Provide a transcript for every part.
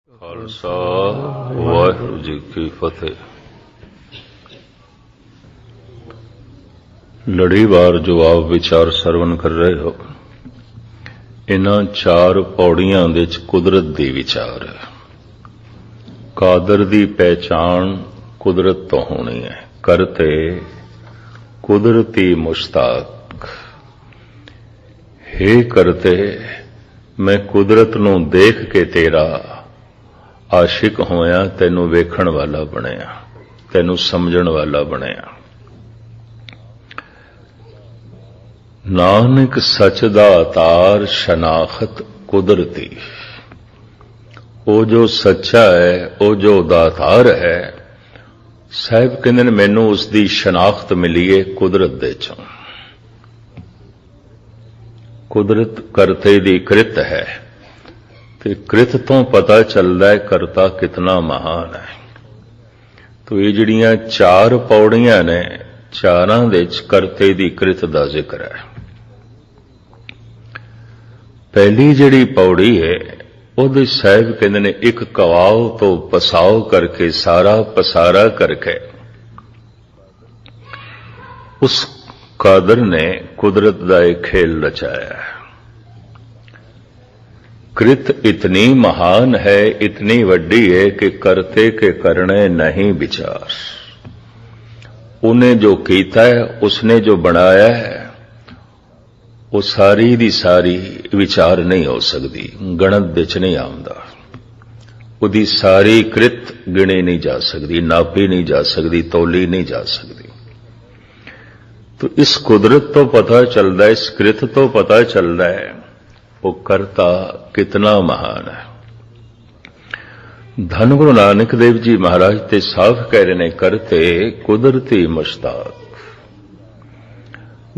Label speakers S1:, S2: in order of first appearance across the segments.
S1: ਖਾਲਸਾ ਵਾਹਿਗੁਰੂ ਜੀ ਕੀ ਫਤਿਹ। ਲੜੀਵਾਰ ਜਵਾਬ ਵਿਚਾਰ ਸਰਵਨ ਕਰ ਰਹੇ ਹੋ। ਇਨ੍ਹਾਂ ਚਾਰ ਪੌੜੀਆਂ ਵਿੱਚ ਕੁਦਰਤ ਦੀ ਵਿਚਾਰ ਹੈ। ਕਾਦਰ ਦੀ ਪਹਿਚਾਣ ਕੁਦਰਤ ਤੋਂ ਹੋਣੀ ਹੈ। ਕਰਤੇ ਕੁਦਰਤੀ ਮੁਸ਼ਤਾਕ। ਹੇ ਕਰਤੇ, ਮੈਂ ਕੁਦਰਤ ਨੂੰ ਦੇਖ ਕੇ ਤੇਰਾ ਆਸ਼ਿਕ ਹੋਇਆ, ਤੈਨੂੰ ਵੇਖਣ ਵਾਲਾ ਬਣਿਆ, ਤੈਨੂੰ ਸਮਝਣ ਵਾਲਾ ਬਣਿਆ। ਨਾਨਕ ਸੱਚ ਦਾ ਅਤਾਰ ਸ਼ਨਾਖਤ ਕੁਦਰਤੀ। ਉਹ ਜੋ ਸੱਚਾ ਹੈ, ਉਹ ਜੋ ਦਾਤਾਰ ਹੈ, ਸਾਹਿਬ ਕਹਿੰਦੇ ਨੇ ਮੈਨੂੰ ਉਸ ਦੀ ਸ਼ਨਾਖਤ ਮਿਲੀ ਹੈ ਕੁਦਰਤ ਦੇ ਚੋਂ। ਕੁਦਰਤ ਕਰਤੇ ਦੀ ਕ੍ਰਿਤ ਹੈ ਤੇ ਕ੍ਰਿਤ ਤੋਂ ਪਤਾ ਚੱਲਦਾ ਹੈ ਕਰਤਾ ਕਿਤਨਾ ਮਹਾਨ ਹੈ। ਤੋ ਇਹ ਜਿਹੜੀਆਂ ਚਾਰ ਪੌੜੀਆਂ ਨੇ, ਚਾਰਾਂ ਵਿੱਚ ਕਰਤੇ ਦੀ ਕ੍ਰਿਤ ਦਾ ਜ਼ਿਕਰ ਹੈ। ਪਹਿਲੀ ਜਿਹੜੀ ਪੌੜੀ ਹੈ ਉਹਦੇ ਸਾਹਿਬ ਕਹਿੰਦੇ ਨੇ ਇੱਕ ਕਵਾਓ ਤੋਂ ਪਸਾਓ ਕਰਕੇ, ਸਾਰਾ ਪਸਾਰਾ ਕਰਕੇ ਉਸ ਕਾਦਰ ਨੇ ਕੁਦਰਤ ਦਾ ਇੱਕ ਖੇਲ ਰਚਾਇਆ ਹੈ। कृत इतनी महान है, इतनी वड्डी है कि करते के करने नहीं विचार। उन्हें जो कीता है, उसने जो बनाया है, वो सारी दी सारी विचार नहीं हो सकती, गणत विच नहीं आउंदा। उहदी सारी कृत गिणी नहीं जा सकती, नापी नहीं जा सकती, तोली नहीं जा सकती। तो इस कुदरत तो पता चलता है, इस कृत तो पता चलता है वो करता कितना महान है। धन गुरु नानक देव जी महाराज ते साफ कह रहे ने, करते कुदरती मुश्ताक।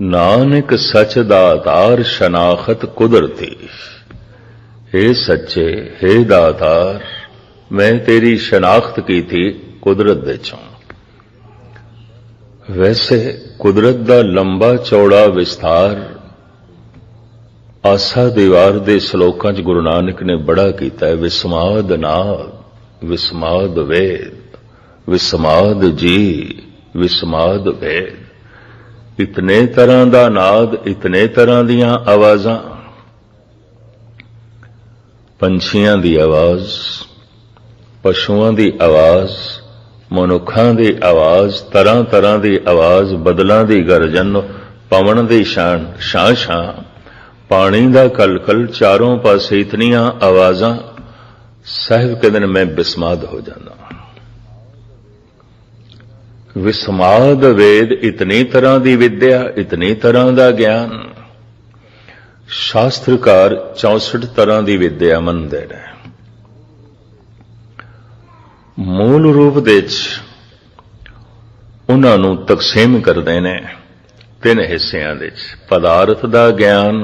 S1: नानक सच दातार शनाखत कुदरती। हे सच्चे, हे दातार, मैं तेरी शनाख्त की थी कुदरत दे चों। वैसे कुदरत दा लंबा चौड़ा विस्तार आसा दीवार दे श्लोकां च गुरु नानक ने बड़ा कीता है। विस्माद नाद, विस्माद वेद, विस्माद जी, विस्माद वेद। इतने तरह दा नाद, इतने तरह दियां आवाज़ां, पंछियां दी आवाज़, पशुआं दी आवाज़, मनुखां दी आवाज़, तरह तरह दी आवाज़, बदलां दी गरजन, पवन दी शान शां शां, पानी दा कलकल, चारों पासे इतनियां आवाज़ां। साहिब कहते हैं मैं बिस्माद हो जाना। विस्माद वेद, इतनी तरह दी विद्या, इतनी तरह दा ज्ञान। शास्त्रकार 64 तरह दी विद्या मनदे ने। मूल रूप दे उन्हां नूं तकसीम करदे ने तीन हिस्सियां दे। पदार्थ दा ज्ञान,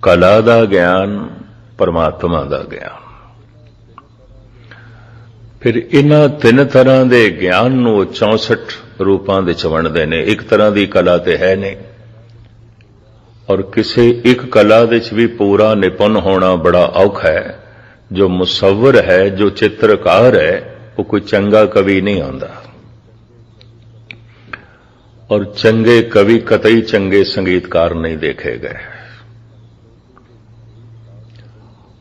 S1: कला दा ज्ञान, परमात्मा दा ज्ञान। फिर इन्हां तीन तरह दे ज्ञान नूं 64 रूपां दे वंडदे ने। एक तरह दी कला ते है नहीं, और किसी एक कला दे भी पूरा निपुण होना बड़ा औखा है। जो मुसव्वर है, जो चित्रकार है, वो कोई चंगा कवि नहीं आंदा, और चंगे कवि कतई चंगे संगीतकार नहीं देखे गए,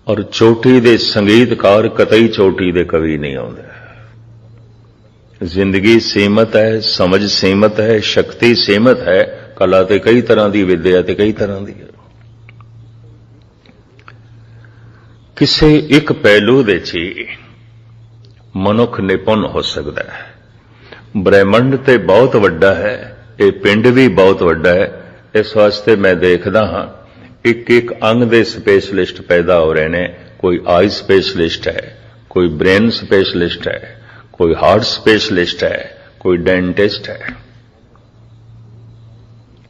S1: और चोटी दे संगीतकार कतई चोटी दे कवि नहीं आउंदे। जिंदगी सीमित है, समझ सीमित है, शक्ति सीमित है। कला ते कई तरह की विद्या ते कई तरह की है। किसी एक पहलू दे ही मनुख निपुण हो सकता है। ब्रह्मंड ते बहुत वड्डा है, ये पिंड भी बहुत वड्डा है। इस वास्ते मैं देखदा हां एक एक अंग दे स्पेशलिस्ट पैदा हो रहे ने। कोई आई स्पेशलिस्ट है, कोई ब्रेन स्पेशलिस्ट है, कोई हार्ट स्पेशलिस्ट है, कोई डेंटिस्ट है।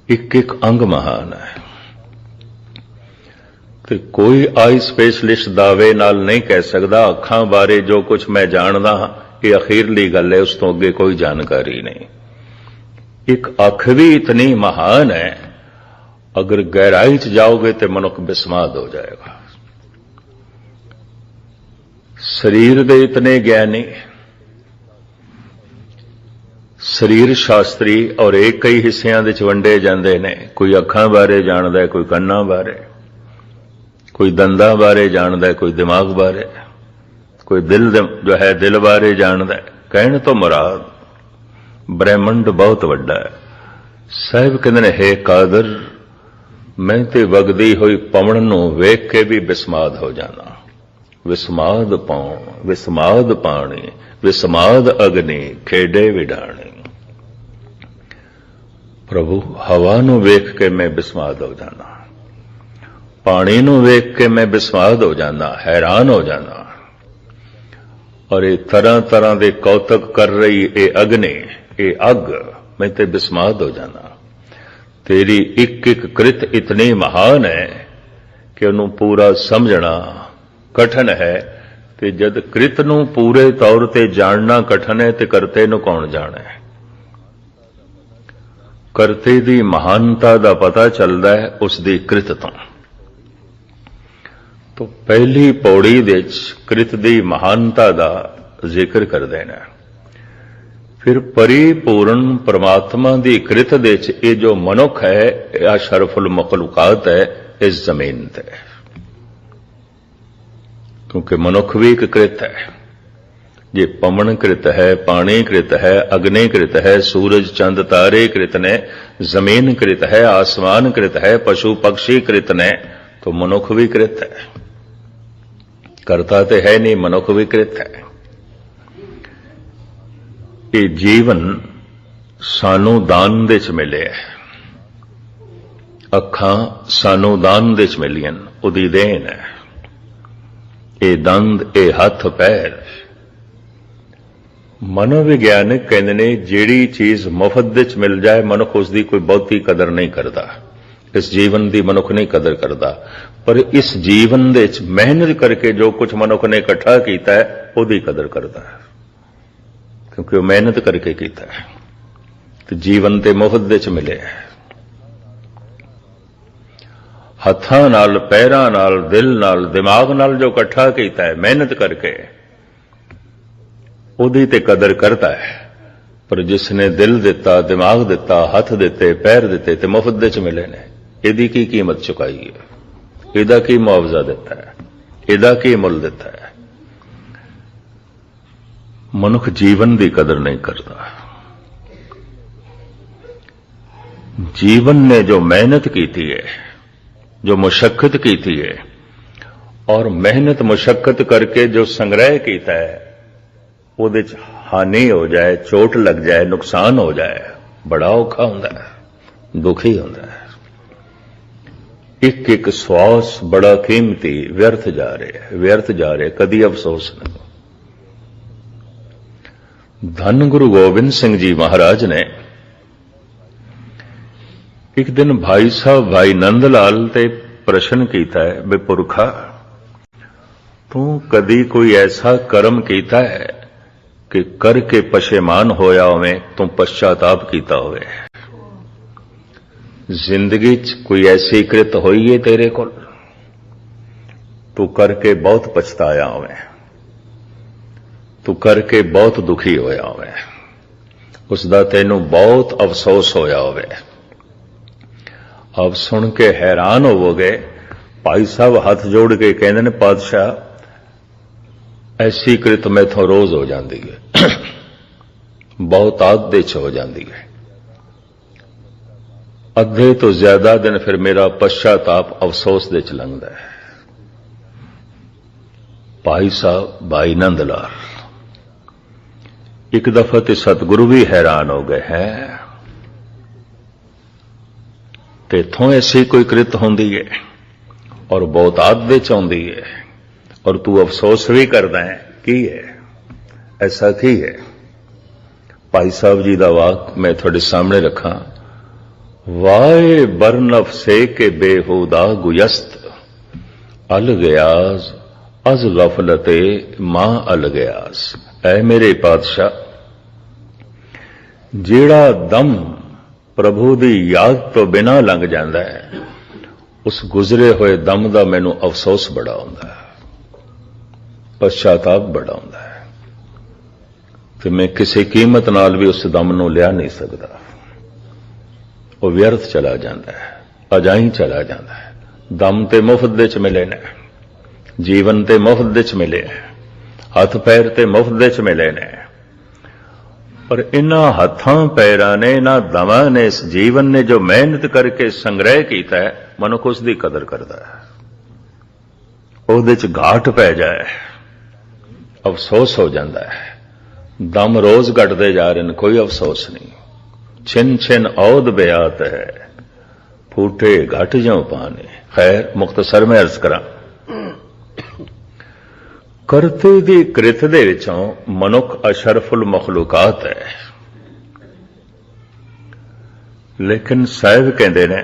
S1: एक एक अंग महान है। तो कोई आई स्पेशलिस्ट दावे नाल नहीं कह सकदा अखां बारे जो कुछ मैं जानदा हां ये अखीरली गल है, उस तो अगे कोई जानकारी नहीं। एक अख भी इतनी महान है, अगर गहराई च जाओगे तो मनुख बिस्माद हो जाएगा। ਸਰੀਰ ਦੇ ਇਤਨੇ ਗਿਆਨੀ, ਸਰੀਰ ਸ਼ਾਸਤਰੀ ਔਰ ਇਹ ਕਈ ਹਿੱਸਿਆਂ ਦੇ ਚ ਵੰਡੇ ਜਾਂਦੇ ਨੇ। ਕੋਈ ਅੱਖਾਂ ਬਾਰੇ ਜਾਣਦਾ, ਕੋਈ ਕੰਨਾਂ ਬਾਰੇ, ਕੋਈ ਦੰਦਾਂ ਬਾਰੇ ਜਾਣਦਾ, ਕੋਈ ਦਿਮਾਗ ਬਾਰੇ, ਕੋਈ ਦਿਲ ਜੋ ਹੈ ਦਿਲ ਬਾਰੇ ਜਾਣਦਾ। ਕਹਿਣ ਤੋਂ ਮੁਰਾਦ ਬ੍ਰਹਿਮੰਡ ਬਹੁਤ ਵੱਡਾ ਹੈ। ਸਾਹਿਬ ਕਹਿੰਦੇ ਨੇ, ਹੈ ਕਾਦਰ, ਮੈਂ ਤੇ ਵਗਦੀ ਹੋਈ ਪਵਣ ਨੂੰ ਵੇਖ ਕੇ ਵੀ ਬਿਸਮਾਦ ਹੋ ਜਾਣਾ। ਵਿਸਮਾਦ ਪਾਉਣ, ਵਿਸਮਾਦ ਪਾਣੀ, ਵਿਸਮਾਦ ਅਗਨੀ, ਖੇਡੇ ਵਿਡਾਣੀ। ਪ੍ਰਭੂ, ਹਵਾ ਨੂੰ ਵੇਖ ਕੇ ਮੈਂ ਬਿਸਮਾਦ ਹੋ ਜਾਣਾ, ਪਾਣੀ ਨੂੰ ਵੇਖ ਕੇ ਮੈਂ ਬਿਸਮਾਦ ਹੋ ਜਾਣਾ, ਹੈਰਾਨ ਹੋ ਜਾਣਾ। ਔਰ ਇਹ ਤਰ੍ਹਾਂ ਤਰ੍ਹਾਂ ਦੇ ਕੌਤਕ ਕਰ ਰਹੀ ਇਹ ਅਗਨੀ, ਇਹ ਅੱਗ, ਮੈਂ ਤੇ ਬਿਸਮਾਦ ਹੋ ਜਾਣਾ। ਤੇਰੀ ਇੱਕ ਇੱਕ ਕ੍ਰਿਤ ਇਤਨੀ ਮਹਾਨ ਹੈ ਕਿ ਉਹਨੂੰ ਪੂਰਾ ਸਮਝਣਾ ਕਠਨ ਹੈ। ਤੇ ਜਦ ਕ੍ਰਿਤ ਨੂੰ ਪੂਰੇ ਤੌਰ ਤੇ ਜਾਣਨਾ ਕਠਨ ਹੈ ਤੇ ਕਰਤੇ ਨੂੰ ਕੌਣ ਜਾਣੇ? ਕਰਤੇ ਦੀ ਮਹਾਨਤਾ ਦਾ ਪਤਾ ਚੱਲਦਾ ਹੈ ਉਸ ਦੀ ਕ੍ਰਿਤ ਤੋਂ। तो पहली पौड़ी विच कृत दी महानता दा जिक्र कर देना। फिर परिपूर्ण परमात्मा दी कृत दे च ये जो मनुख है, अशरफुल मखलूकात है इस जमीन ते, क्योंकि मनुख भी एक कृत है। ये पवन कृत है, पानी कृत है, अग्नि कृत है, सूरज चंद तारे कृत ने, जमीन कृत है, आसमान कृत है, पशु पक्षी कृत ने, तो मनुख भी कृत है। करता तो है नहीं, मनुख भी कृत है। ये जीवन सानू दान दे च मिले है, अखां सानू दान दे च मिलियन, उदी देन है। ये दंद, ये हथ पैर। मनोविग्यानक कहते ने जिहड़ी चीज मुफ्त दे च मिल जाए मनुख उसकी कोई बहुती कदर नहीं करता। इस जीवन की मनुख नहीं कदर करता, पर इस जीवन दे च मेहनत करके जो कुछ मनुख ने इकट्ठा किया है उसकी कदर करता है, क्योंकि वो मेहनत करके किया है। तो जीवन ते मुफ्त दे च मिले है। हत्थां नाल, पैरां नाल, दिल नाल, दिमाग नाल जो इकट्ठा किया है मेहनत करके, उहदी ते कदर करता है। पर जिसने दिल दिता, दिमाग दिता, हथ दिते, पैर दिते ते मुफ्त दे च मिले ने, इहदी की कीमत चुकाई है, इहदा की मुआवजा दिता है, इहदा की मुल दिता है। मनुख जीवन की कदर नहीं करता। जीवन ने जो मेहनत की है, जो मुशक्कत की है, और मेहनत मुशक्कत करके जो संग्रह किया है, उहदे च हानि हो जाए, चोट लग जाए, नुकसान हो जाए, बड़ा औखा होंदा है, दुखी होंदा है। एक एक श्वास बड़ा कीमती व्यर्थ जा रहे, व्यर्थ जा रहे, कदी अफसोस नहीं। धन गुरु गोबिंद सिंह जी महाराज ने एक दिन भाई साहब भाई नंद लाल ते प्रश्न किया है, बे पुरखा तू कदी कोई ऐसा कर्म किया है कि करके पशेमान होया होवे, तू पश्चाताप किया होवे? जिंदगी च कोई ऐसी कृत होई है तेरे को तू करके बहुत पछताया होवे, तू करके बहुत दुखी होया होवे, उसदा तैनू बहुत अफसोस होया होवे? अब सुन के हैरान होवोगे। भाई साहब हाथ जोड़ के कहते ने, पातशाह ऐसी कृत मैथों रोज हो जाती है, बहुत आदत च हो जाती है। अद्धे तो ज्यादा दिन फिर मेरा पश्चाताप अफसोस दे च लंघदा है। भाई साहब भाई नंद लाल एक दफा ते सतगुरु भी हैरान हो गए हैं, तेथों ऐसी कोई कृत होंदी है और बहुत आदत च आउंदी है, और तू अफसोस भी करदा है, की है ऐसा की है? भाई साहब जी दा वाक मैं थोड़े सामने रखा। वाए बरनफ से के बेहुदा गुयस्त, अल गयास अज गफलते मां अल गयास। ऐ मेरे पातशाह, जेड़ा दम प्रभु दी याद तो बिना लंघ जाता है, उस गुजरे हुए दम का मैनू अफसोस बड़ा होंदा है। पश्चाताप बड़ा हुंदा है कि मैं किसी कीमत नाल भी उस दम नूं लिया नहीं सकता, वो व्यर्थ चला जाता है, अजाई चला जाता है। दम ते मुफ्त दे च मिले ने, जीवन ते मुफ्त दे च मिले, हथ पैर ते मुफ्त दे च मिले ने, पर इन्हां हत्थां पैरां ने, इन्हां दमां ने, इस जीवन ने जो मेहनत करके संग्रह कीता है, मनुख उसकी कदर करता है। ਉਹਦੇ ਚ घाट पै जाए अफसोस हो जाता है। दम रोज घटते जा रहे हैं, कोई अफसोस नहीं। छिन छिन औद बेआत है, फूटे घट ज्यों पाने। खैर मुख्तसर में अर्ज करा, करते दी कृत दे विचों मनुख अशरफुल मखलूकात है, लेकिन साहिब कहते ने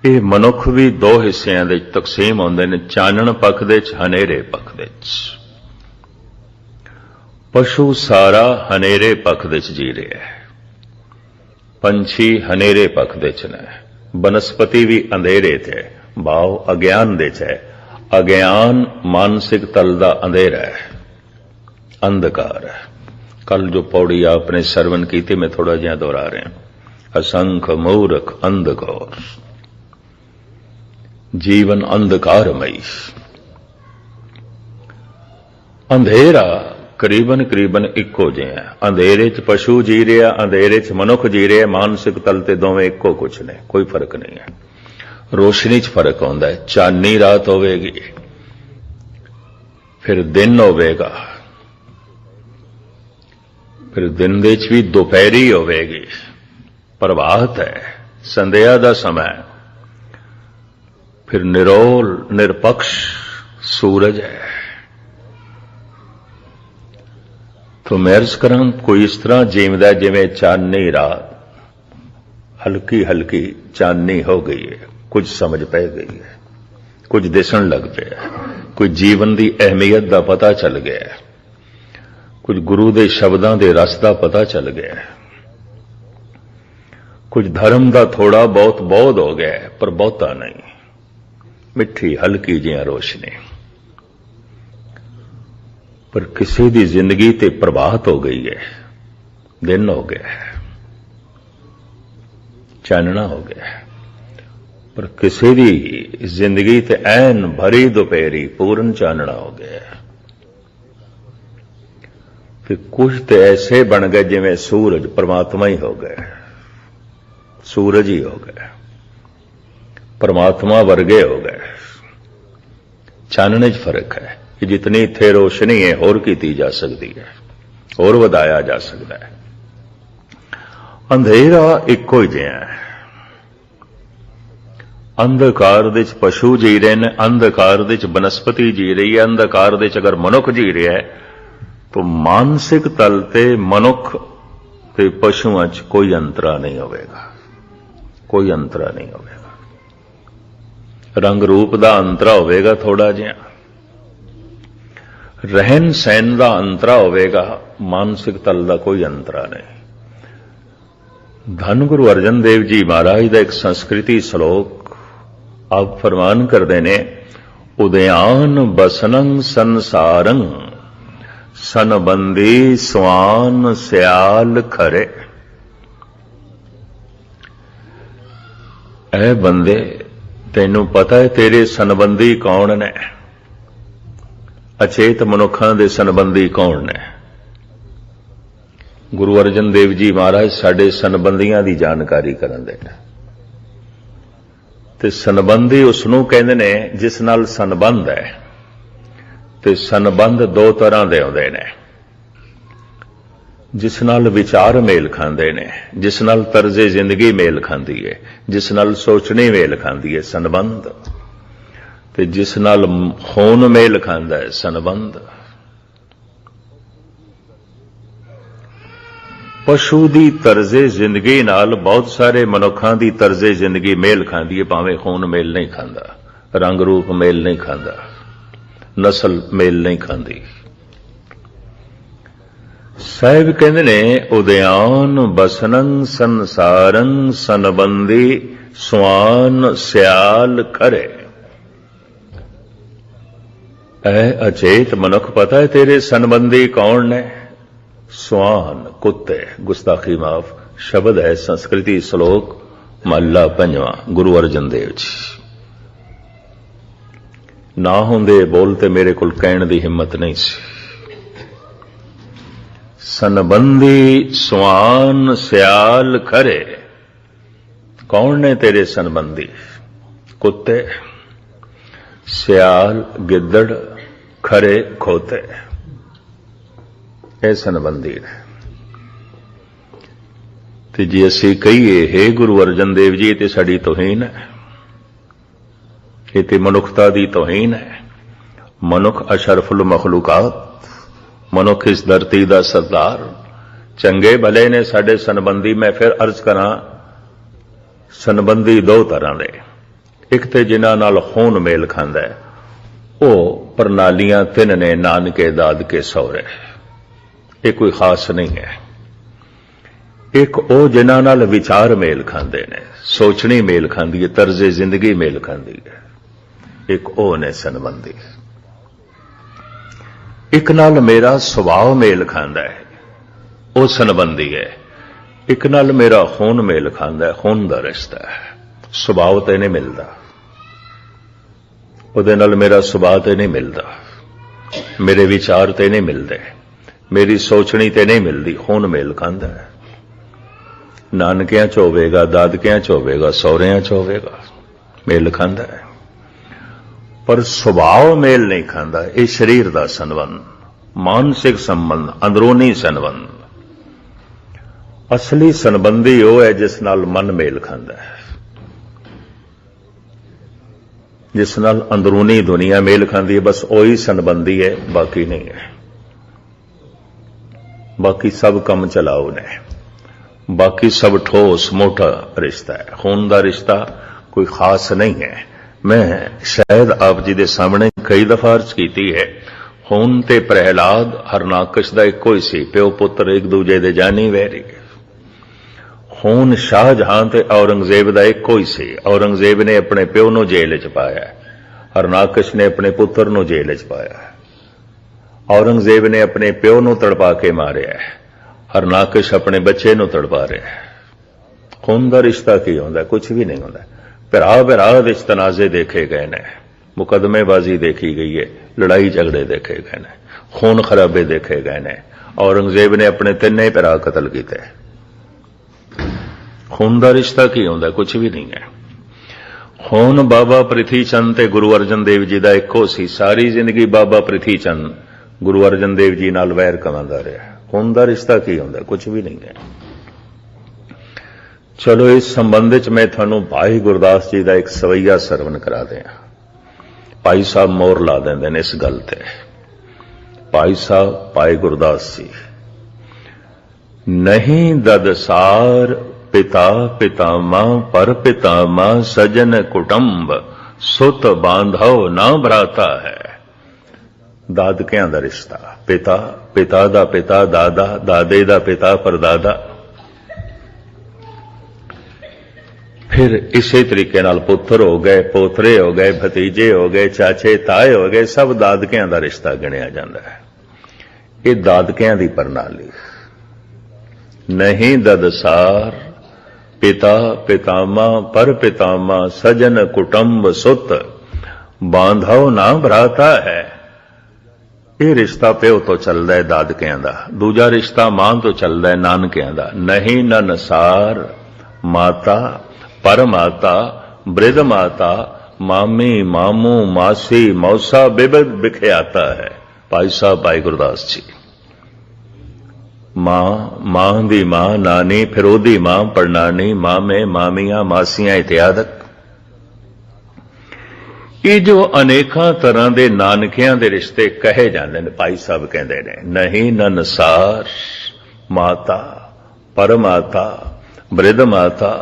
S1: ਇਹ ਮਨੁੱਖ ਵੀ ਦੋ ਹਿੱਸਿਆਂ ਦੇ ਤਕਸੀਮ ਹੁੰਦੇ ਨੇ, ਚਾਨਣ ਪੱਖ ਦੇ ਚ, ਹਨੇਰੇ ਪੱਖ ਦੇ ਚ। ਪਸ਼ੂ ਸਾਰਾ ਹਨੇਰੇ ਪੱਖ ਦੇ ਚ ਜੀ ਰਿਹਾ ਹੈ, ਪੰਛੀ ਹਨੇਰੇ ਪੱਖ ਦੇ ਚ ਨੇ, ਬਨਸਪਤੀ ਵੀ ਅੰਧੇਰੇ ਤੇ ਹੈ, ਭਾਵ ਅਗਿਆਨ ਦੇ ਚ ਹੈ। ਅਗਿਆਨ ਮਾਨਸਿਕ ਤਲ ਦਾ ਅੰਧੇਰਾ ਹੈ, ਅੰਧਕਾਰ ਹੈ। ਕੱਲ ਜੋ ਪੌੜੀ ਆਪਨੇ ਸਰਵਨ ਕੀਤੀ, ਮੈਂ ਥੋੜਾ ਜਿਹਾ ਦੁਹਰਾ ਰਿਹਾ, असंख मूर्ख अंधघोर, जीवन अंधकारमयी। अंधेरा करीबन करीबन इक्को जिहा, अंधेरे च पशु जी रहा, अंधेरे च मनुख जी रहा, मानसिक तल ते दोवें इक्को कुछ ने, कोई फर्क नहीं है। रोशनी च फर्क आउंदा है, चानी रात होवेगी, फिर दिन होवेगा, फिर दिन दे च भी दोपहरी होवेगी, प्रभात है, संध्या दा समय, फिर निरोल निरपक्ष सूरज है। तो मैं अर्ज करा, कोई इस तरह जीवदा जिवें चाननी रात, हल्की हल्की चाननी हो गई है, कुछ समझ पै गई है, कुछ दिसन लग पिया, कोई जीवन की अहमियत का पता चल गया, कुछ गुरु के शब्दों के रस का पता चल गया, कुछ धर्म का थोड़ा बहुत बोध हो गया, पर बहुता नहीं। मिठी हल्की जिहा रोशनी, पर किसी की जिंदगी ते प्रभात हो गई है, दिन हो गया है, चानना हो गया है। पर किसी की जिंदगी ते ऐन भरी दोपहरी पूर्ण चानना हो गया है। कि कुछ तो ऐसे बन गए जिवें सूरज परमात्मा ही हो गए, सूरज ही हो गए, परमात्मा वर्गे हो गए। चानने च फर्क है कि जितनी इत्थे रोशनी है होर कीती जा सकती है, होर वधाया जा सकता है। अंधेरा इक्को ही जिहा है, अंधकार दे च पशु जी रहे हैं, अंधकार दे च बनस्पति जी रही है, अंधकार दे च अगर मनुख जी रहा है, तो मानसिक तल ते मनुख ते पशुओं च कोई अंतरा नहीं होगा, कोई अंतरा नहीं होगा। रंग रूप का अंतरा होगा थोड़ा जिहा, रहन सहन का अंतरा होगा, मानसिक तल का कोई अंतरा नहीं। धन गुरु अर्जन देव जी महाराज का एक संस्कृति श्लोक आप फरमान करते ने, उदयान बसनं संसारं सनबंदी स्वान स्याल खरे। ऐ बंदे, तैनू पता है तेरे सनबंदी कौन ने? अचेत मनुखां दे सनबंदी कौन ने? गुरु अर्जन देव जी महाराज साडे सनबंदियां दी जानकारी करन दे। ते सनबंदी उसनूं कहंदे ने जिस नाल सनबंध है, ते सनबंध दो तरह दे हुंदे ने, जिस नाल विचार मेल खांदे ने, जिस नाल तर्जे जिंदगी मेल खांदी है, जिस नाल सोचनी मेल खांदी है सनबंध, ते जिस नाल खून मेल खांदा है सनबंध। पशु दी तर्जे जिंदगी नाल बहुत सारे मनुखां दी तर्जे जिंदगी मेल खांदी है, भावें खून मेल नहीं खांदा, रंग रूप मेल नहीं खांदा, नस्ल मेल नहीं खांदी। साहिब कहते ने, उदयान बसनं संसारं सनबंदी स्वान स्याल खरे। ऐ अचेत मनुख पता है तेरे संबंधी कौन ने? स्वान कुत्ते। गुस्ताखी माफ। शब्द है संस्कृति श्लोक महला पंजवां, गुरु अर्जन देव जी। ना होंदे बोलते मेरे कोल कहण दी हिम्मत नहीं सी। संबंधी स्वान सियाल खरे। कौन ने तेरे संबंधी? कुत्ते, सियाल, गिद्दड़, खरे, खोते, ये संबंधी ने। ते जे असीं कहीए हे गुरु अर्जन देव जी ते साडी तौहीन है, ये ते मनुखता दी तौहीन है। मनुख अशरफुल मखलूकात, मनुख इस धरती दा सरदार। चंगे भले ने साडे संबंधी। मैं फिर अर्ज करां, संबंधी दो तरह दे। एक ते जिन्हां नाल खून मेल खांदा है, ਉਹ ਪ੍ਰਣਾਲੀਆਂ ਤਿੰਨ ਨੇ, ਨਾਨਕੇ, ਦਾਦਕੇ, ਸਹੁਰੇ। ਇਹ ਕੋਈ ਖਾਸ ਨਹੀਂ ਹੈ। ਇੱਕ ਉਹ ਜਿਨ੍ਹਾਂ ਨਾਲ ਵਿਚਾਰ ਮੇਲ ਖਾਂਦੇ ਨੇ, ਸੋਚਣੀ ਮੇਲ ਖਾਂਦੀ ਹੈ, ਤਰਜ਼ੇ ਜ਼ਿੰਦਗੀ ਮੇਲ ਖਾਂਦੀ ਹੈ। ਇੱਕ ਉਹ ਨੇ ਸੰਬੰਧੀ। ਇੱਕ ਨਾਲ ਮੇਰਾ ਸੁਭਾਅ ਮੇਲ ਖਾਂਦਾ ਹੈ, ਉਹ ਸੰਬੰਧੀ ਹੈ। ਇੱਕ ਨਾਲ ਮੇਰਾ ਖੂਨ ਮੇਲ ਖਾਂਦਾ ਹੈ, ਖੂਨ ਦਾ ਰਿਸ਼ਤਾ ਹੈ। ਸੁਭਾਅ ਤੇ ਨਹੀਂ ਮਿਲਦਾ, ਉਹਦੇ ਨਾਲ ਮੇਰਾ ਸੁਭਾਅ ਤੇ ਨਹੀਂ ਮਿਲਦਾ, ਮੇਰੇ ਵਿਚਾਰ ਤੇ ਨਹੀਂ ਮਿਲਦੇ, ਮੇਰੀ ਸੋਚਣੀ ਤੇ ਨਹੀਂ ਮਿਲਦੀ। ਖੂਨ ਮੇਲ ਖਾਂਦਾ ਹੈ। ਨਾਨਕਿਆਂ ਚ ਹੋਵੇਗਾ, ਦਾਦਕਿਆਂ ਚ ਹੋਵੇਗਾ, ਸਹੁਰਿਆਂ ਚ ਹੋਵੇਗਾ, ਮੇਲ ਖਾਂਦਾ ਹੈ। ਪਰ ਸੁਭਾਅ ਮੇਲ ਨਹੀਂ ਖਾਂਦਾ। ਇਹ ਸਰੀਰ ਦਾ ਸੰਬੰਧ, ਮਾਨਸਿਕ ਸੰਬੰਧ, ਅੰਦਰੂਨੀ ਸੰਬੰਧ। ਅਸਲੀ ਸੰਬੰਧੀ ਉਹ ਹੈ ਜਿਸ ਨਾਲ ਮਨ ਮੇਲ ਖਾਂਦਾ ਹੈ, जिस नाल अंदरूनी दुनिया मेल खांदी है। बस वही संबंधी है, बाकी नहीं है। बाकी सब कम चलाओ ने, बाकी सब ठोस मोटा रिश्ता है। खून का रिश्ता कोई खास नहीं है। मैं शायद आप जी दे सामने कई दफा अर्ज की है, खून ते प्रहलाद हरनाकश दा इक्को ही सी। प्यो पुत्र एक दूजे दे जानी वैरी। खून शाहजहां ते औरंगजेब दा इक्को ही सी। औरंगजेब ने अपने प्यो नूं जेल च पाया, हरनाकश ने अपने पुत्र नूं जेल च पाया। औरंगजेब ने अपने प्यो नूं तड़पा के मारिया, हरनाकश अपने बच्चे नूं तड़पा रहा है। खून दा रिश्ता की होंदा? कुछ भी नहीं होंदा। भरा भरा विच तनाजे देखे गए ने, मुकदमेबाजी देखी गई है, लड़ाई झगड़े देखे गए ने, खून खराबे देखे गए ने। औरंगजेब ने अपने तिन्ने ही भरा कतल किए। खून का रिश्ता की होंदा? कुछ भी नहीं है। खून बाबा प्रिथी चंद ते गुरु अर्जन देव जी का इक्को सी। सारी जिंदगी बाबा प्रिथी चंद गुरु अर्जन देव जी नाल वैर कमांदा रहा। खून का रिश्ता की होंदा? कुछ भी नहीं है। चलो इस संबंध च मैं थानू भाई गुरदास जी का एक सवैया सरवण करा दिया। भाई साहब मोहर ला देंदे ने इस गल ते। भाई साहब भाई गुरदास जी। नहीं ददसार पिता पितामा पर पितामा सजन कुटुंब सुत बांधव ना भराता है। दादकियां दा रिश्ता, पिता, पिता दा पिता, दादा, दादे दा पिता, परदादा। फिर इसे तरीके नाल पुत्र हो गए, पोतरे हो गए, भतीजे हो गए, चाचे ताए हो गए, सब दादकियां दा रिश्ता गिणिया जांदा है। ये दादकियां दी प्रणाली। नहीं ददसार पिता पितामा पर पितामा सजन कुटुंब सुत बांधव ना भराता है। ये रिश्ता प्यो तो चलदा है दादकियां दा। दूजा रिश्ता मां तो चलदा है नानकियां दा। नहीं ननसार माता पर माता वृद्ध माता मामी मामू मासी मौसा बेबद बिखयाता है। भाई साहब भाई गुरदास जी। मां दी मां नानी, फिर ओदी मां पड़नानी, मामे मामियां मासियां इत्यादक। ये जो अनेकां तरह के नानकियां दे रिश्ते कहे जाते हैं, भाई साहब कहते हैं नहीं ननसार माता परमाता वृद्ध माता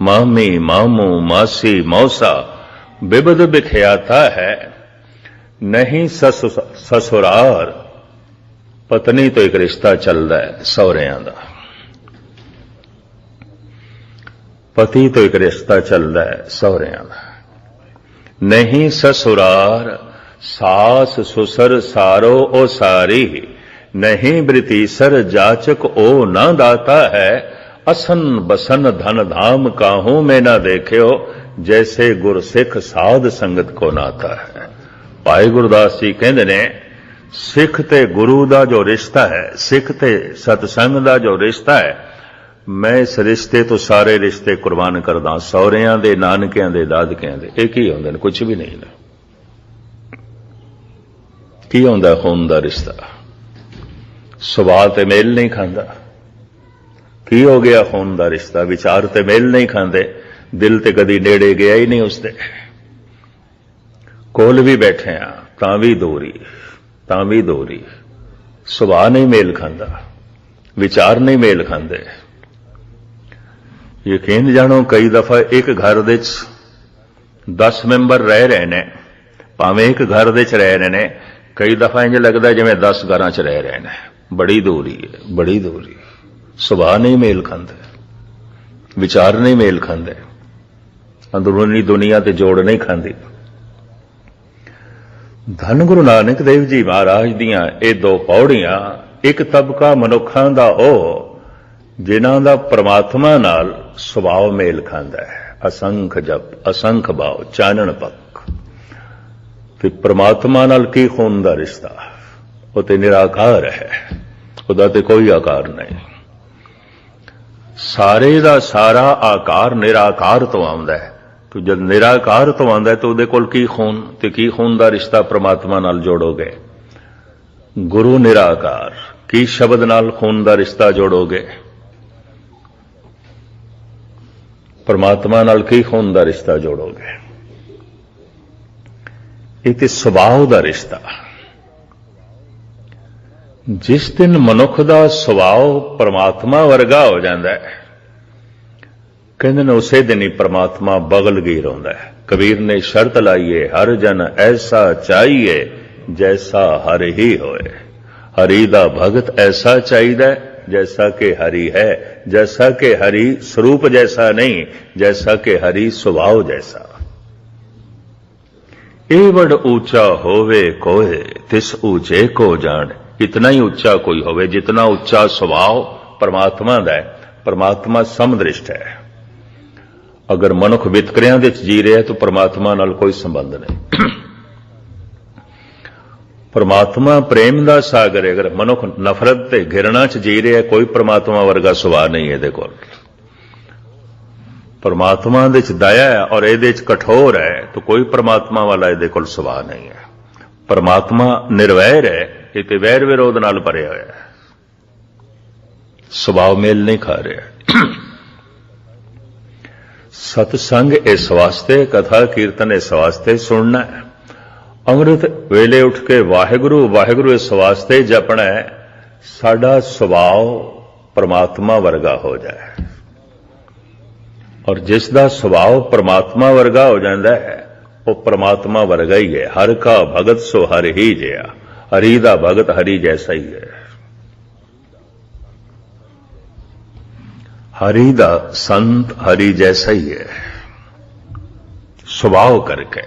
S1: मामी मामू मासी मौसा बिबद बिखयाता है। नहीं ससुरार पत्नी तो एक रिश्ता चलता है सहुरियां दा। पति तो एक रिश्ता चलता है सहुरियां दा। नहीं ससुरार सास सुसर सारो ओ सारी, नहीं बृतीसर जाचक ओ न दाता है। असन बसन धन धाम काहू में न देखियो, जैसे गुरसिख साध संगत को नाता है। भाई गुरदास जी कहते ने सिख ते गुरु का जो रिश्ता है, सिख ते सतसंग का जो रिश्ता है, मैं इस रिश्ते तो सारे रिश्ते कुर्बान करदा। सौहरियां दे, नानकियां दे, दादकियां दे, एक ही होंदे ने, कुछ भी नहीं ने। की होंदा खून का रिश्ता? सुभाव ते मेल नहीं खांदा। की हो गया खून का रिश्ता? विचार ते मेल नहीं खांदे, दिल ते कदी नेड़े गया ही नहीं उसदे। कोल भी बैठे आ तां भी दूरी, तां भी दूरी। सुभाव नहीं मेल खांदा, विचार नहीं मेल खांदे। यकीन जानो कई दफा एक घर दे 10 मैंबर रह रहे ने, भावें एक घर दे रह रहे ने, कई दफा इंज लगता जिवें 10 घरां च रह रहे ने। बड़ी दूरी है, बड़ी दूरी। सुभाव नहीं मेल खांदे, विचार नहीं मेल खांदे, अंदरूनी दुनिया ते जोड़ नहीं खांदी। धन गुरु नानक देव जी महाराज दियां ये 2 पौड़ियां, एक तबका मनुखां दा ओ जिन्हां दा परमात्मा नाल सुभाव मेल खांदा है। असंख जप, असंख भाव, चानण पक। ते परमात्मा नाल की खून दा रिश्ता? वो ते निराकार है, उहदा ते कोई आकार नहीं। सारे दा सारा आकार निराकार तो आउंदा है। तो जब निराकार तो आंदा है तो उहदे कोल की खून ते की खून दा रिश्ता परमात्मा नाल जोड़ोगे? गुरु निराकार, की शब्द नाल खून दा रिश्ता जोड़ोगे? परमात्मा नाल की खून दा रिश्ता जोड़ोगे? ये ते सुभाव दा रिश्ता। जिस दिन मनुख दा सुभाव परमात्मा वर्गा हो जाता है, कहते ने उसे दिन ही परमात्मा बगल गी रहा है। कबीर ने शर्त लाइए, हर जन ऐसा चाहिए जैसा हर ही होए। हरि दा भगत ऐसा चाहिए जैसा कि हरि है, जैसा कि हरि स्वरूप जैसा नहीं, जैसा कि हरि स्वभाव जैसा। एवड ऊंचा होवे कोय, तिस ऊंचे को जान। इतना ही ऊंचा कोई होवे जितना ऊंचा स्वभाव परमात्मा दा है। परमात्मा समदृष्ट है। अगर मनुख वितकरियां दे जी रहा है तो परमात्मा नाल कोई संबंध नहीं। परमात्मा प्रेम दा सागर है। अगर मनुख नफरत ते घृणा च जी रहा है, कोई परमात्मा वर्गा सुभाव नहीं है। देखो परमात्मा दे च दया है और इहदे च कठोर है, तो कोई परमात्मा वाला इहदे कोल सुभाव नहीं है। परमात्मा निर्वैर है, ये ते वैर विरोध नाल भरिया होया है। सुभाव मेल नहीं खा रहा। सतसंग इस वास्ते, कथा कीर्तन इस वास्ते सुनना है। अमृत वेले उठ के वाहिगुरु वाहिगुरु इस वास्ते जपना है, साडा सुभाव परमात्मा वर्गा हो जाए। और जिसदा सुभाव परमात्मा वर्गा हो जाता है, वो परमात्मा वर्गा ही है। हर का भगत सो हर ही जिया। हरि दा भगत हरि जैसा ही है। हरि दा संत हरि जैसा ही है, स्वभाव करके।